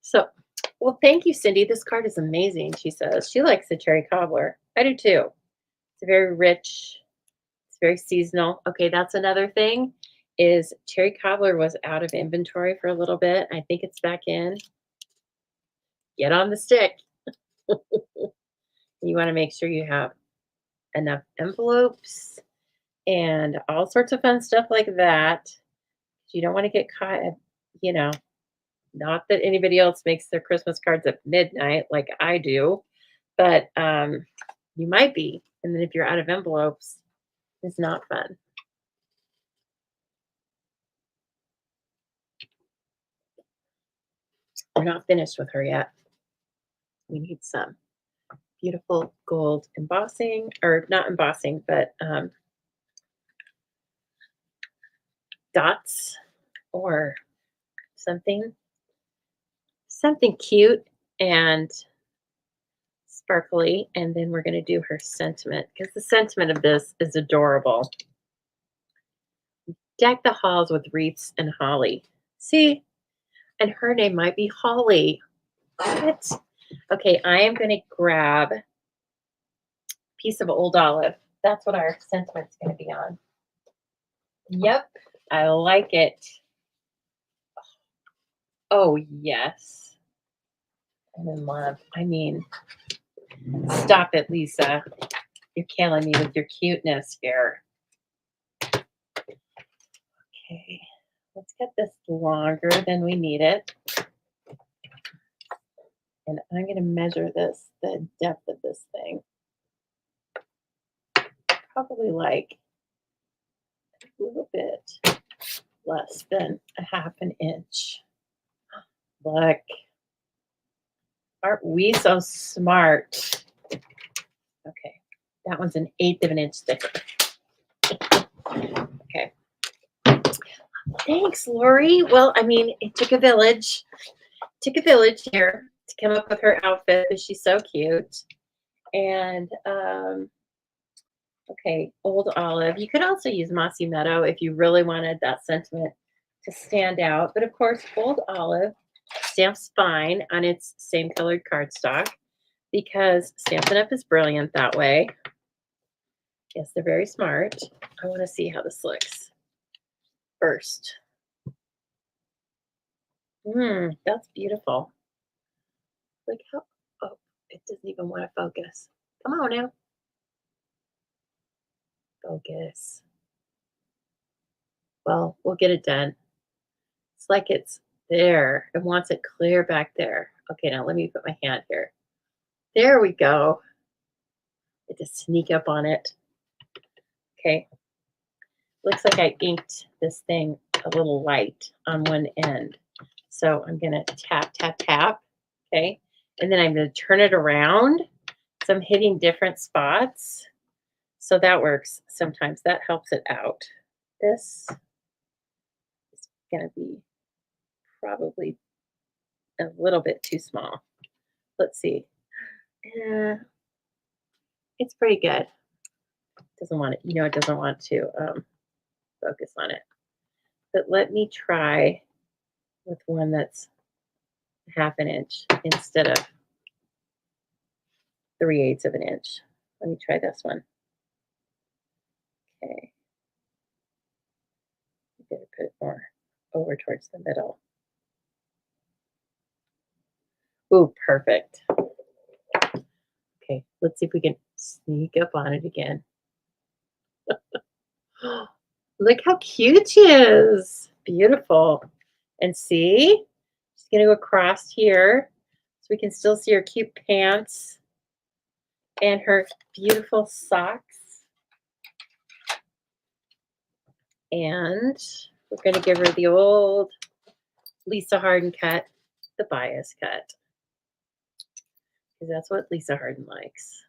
So, well, thank you, Cindy. This card is amazing, she says. She likes the cherry cobbler. I do too. It's very rich. It's very seasonal. Okay, that's another thing is cherry cobbler was out of inventory for a little bit. I think it's back in. Get on the stick. You want to make sure you have enough envelopes and all sorts of fun stuff like that. You don't want to get caught at, you know, not that anybody else makes their Christmas cards at midnight like I do, but you might be. And then if you're out of envelopes, it's not fun. We're not finished with her yet. We need some beautiful gold embossing, or not embossing, but dots or something cute and sparkly. And then we're going to do her sentiment because the sentiment of this is adorable. Deck the halls with wreaths and holly. See, and her name might be Holly. What? Okay, I am going to grab a piece of old olive. That's what our sentiment's going to be on. Yep, I like it. Oh, yes. I'm in love. I mean, stop it, Lisa. You're killing me with your cuteness here. Okay, let's get this longer than we need it. And I'm going to measure the depth of this thing. Probably like a little bit less than a half an inch. Look, aren't we so smart? Okay, that one's an eighth of an inch thicker. Okay. Thanks, Lori. Well, I mean, it took a village. took a village here to come up with her outfit because she's so cute. And okay, Old Olive. You could also use Mossy Meadow if you really wanted that sentiment to stand out. But of course, Old Olive stamps fine on its same colored cardstock because Stampin' Up! Is brilliant that way. Yes, they're very smart. I want to see how this looks first. That's beautiful. Look how, oh, it doesn't even want to focus. Come on now. Focus. Well, we'll get it done. It's like it's there. It wants it clear back there. Okay, now let me put my hand here. There we go. I had to sneak up on it. Okay. Looks like I inked this thing a little light on one end. So I'm going to tap, tap, tap. Okay. And then I'm going to turn it around. So I'm hitting different spots. So that works sometimes. That helps it out. This is going to be probably a little bit too small. Let's see. It's pretty good. Doesn't want it, it doesn't want to focus on it. But let me try with one that's half an inch instead of 3/8 of an inch. Let me try this one. Okay. I'm going to put it more over towards the middle. Ooh, perfect. Okay, let's see if we can sneak up on it again. Look how cute she is. Beautiful. And see, she's going to go across here so we can still see her cute pants and her beautiful socks. And we're going to give her the old Lisa Harden cut, the bias cut, because that's what Lisa Harden likes.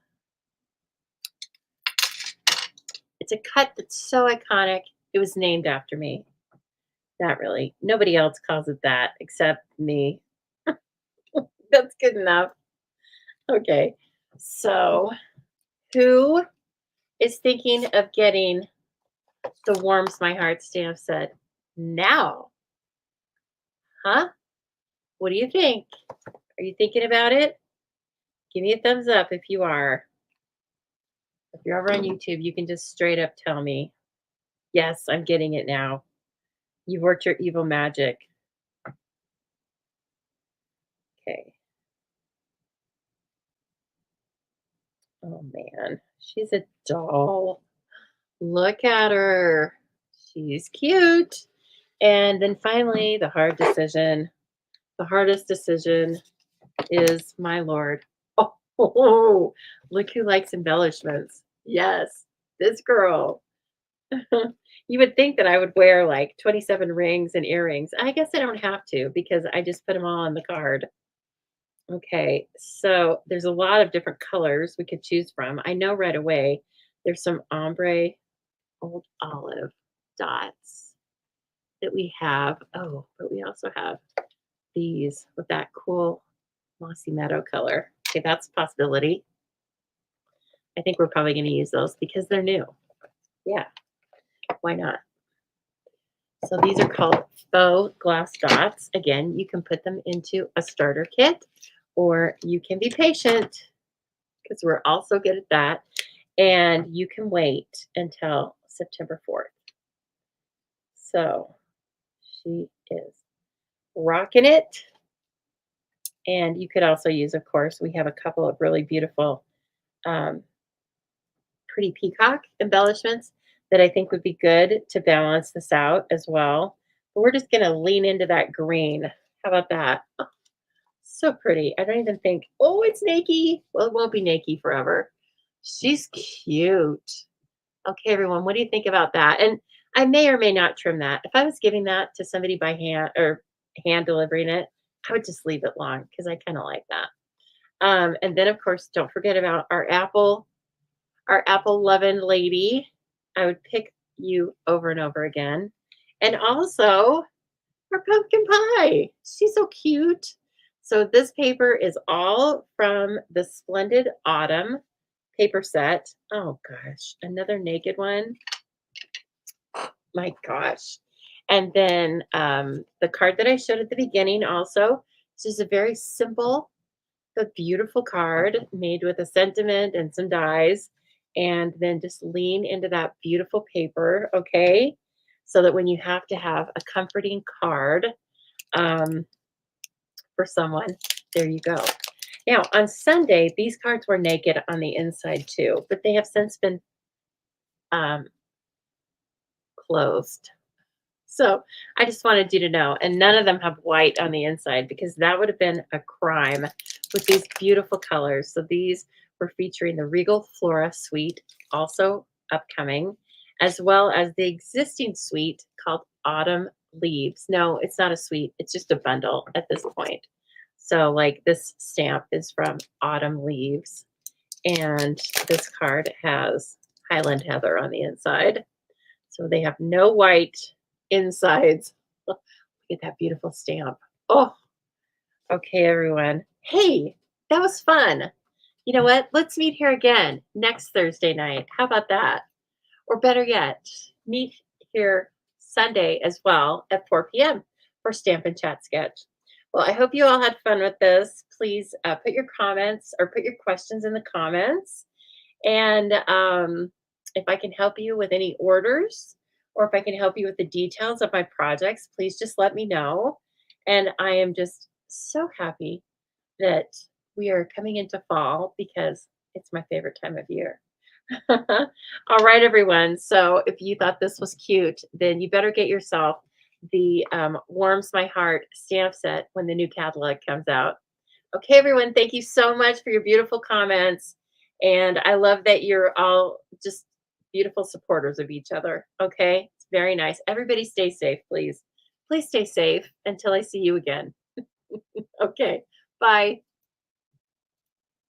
It's a cut that's so iconic. It was named after me. Not really. Nobody else calls it that except me. That's good enough. Okay. So, who is thinking of getting the warms my heart stamp set now? Huh? What do you think? Are you thinking about it? Give me a thumbs up if you are. If you're over on YouTube, you can just straight up tell me, yes, I'm getting it now. You've worked your evil magic. Okay. Oh man, she's a doll. Look at her. She's cute. And then finally, the hard decision. The hardest decision is my lord. Oh, look who likes embellishments. Yes, this girl. You would think that I would wear like 27 rings and earrings. I guess I don't have to because I just put them all on the card. Okay, so there's a lot of different colors we could choose from. I know right away there's some ombre old olive dots that we have. Oh, but we also have these with that cool mossy meadow color. Okay, that's a possibility. I think we're probably going to use those because they're new. Yeah, why not? So these are called faux glass dots. Again, you can put them into a starter kit or you can be patient because we're also good at that. And you can wait until September 4th. So she is rocking it. And you could also use, of course, we have a couple of really beautiful pretty peacock embellishments that I think would be good to balance this out as well. But we're just going to lean into that green. How about that? Oh, so pretty. I don't even think, oh, it's naked. Well, it won't be naked forever. She's cute. Okay, everyone, what do you think about that? And I may or may not trim that. If I was giving that to somebody by hand or hand delivering it, I would just leave it long because I kind of like that. And then, of course, don't forget about our apple loving lady. I would pick you over and over again. And also our pumpkin pie. She's so cute. So this paper is all from the Splendid Autumn paper set. Oh gosh, another naked one. My gosh. And then the card that I showed at the beginning also. This is a very simple but beautiful card made with a sentiment and some dies. And then just lean into that beautiful paper, okay? So that when you have to have a comforting card um, for someone, there you go. Now, on Sunday, these cards were naked on the inside too, but they have since been um, closed. So I just wanted you to know. And none of them have white on the inside because that would have been a crime with these beautiful colors. So these were featuring the Regal Flora suite, also upcoming, as well as the existing suite called Autumn Leaves. No, it's not a suite, it's just a bundle at this point. So, like, this stamp is from Autumn Leaves, and this card has Highland Heather on the inside. So they have no white insides. Look at that beautiful stamp. Oh, okay, everyone. Hey, that was fun. You know what? Let's meet here again next Thursday night. How about that? Or better yet, meet here Sunday as well at 4 p.m. for Stamp and Chat Sketch. Well, I hope you all had fun with this. Please put your comments or put your questions in the comments. And if I can help you with any orders or if I can help you with the details of my projects, please just let me know. And I am just so happy that we are coming into fall because it's my favorite time of year. All right, everyone. So if you thought this was cute, then you better get yourself the Warms My Heart stamp set when the new catalog comes out. Okay, everyone, thank you so much for your beautiful comments. And I love that you're all just beautiful supporters of each other. Okay, it's very nice. Everybody stay safe, please. Please stay safe until I see you again. Okay, bye.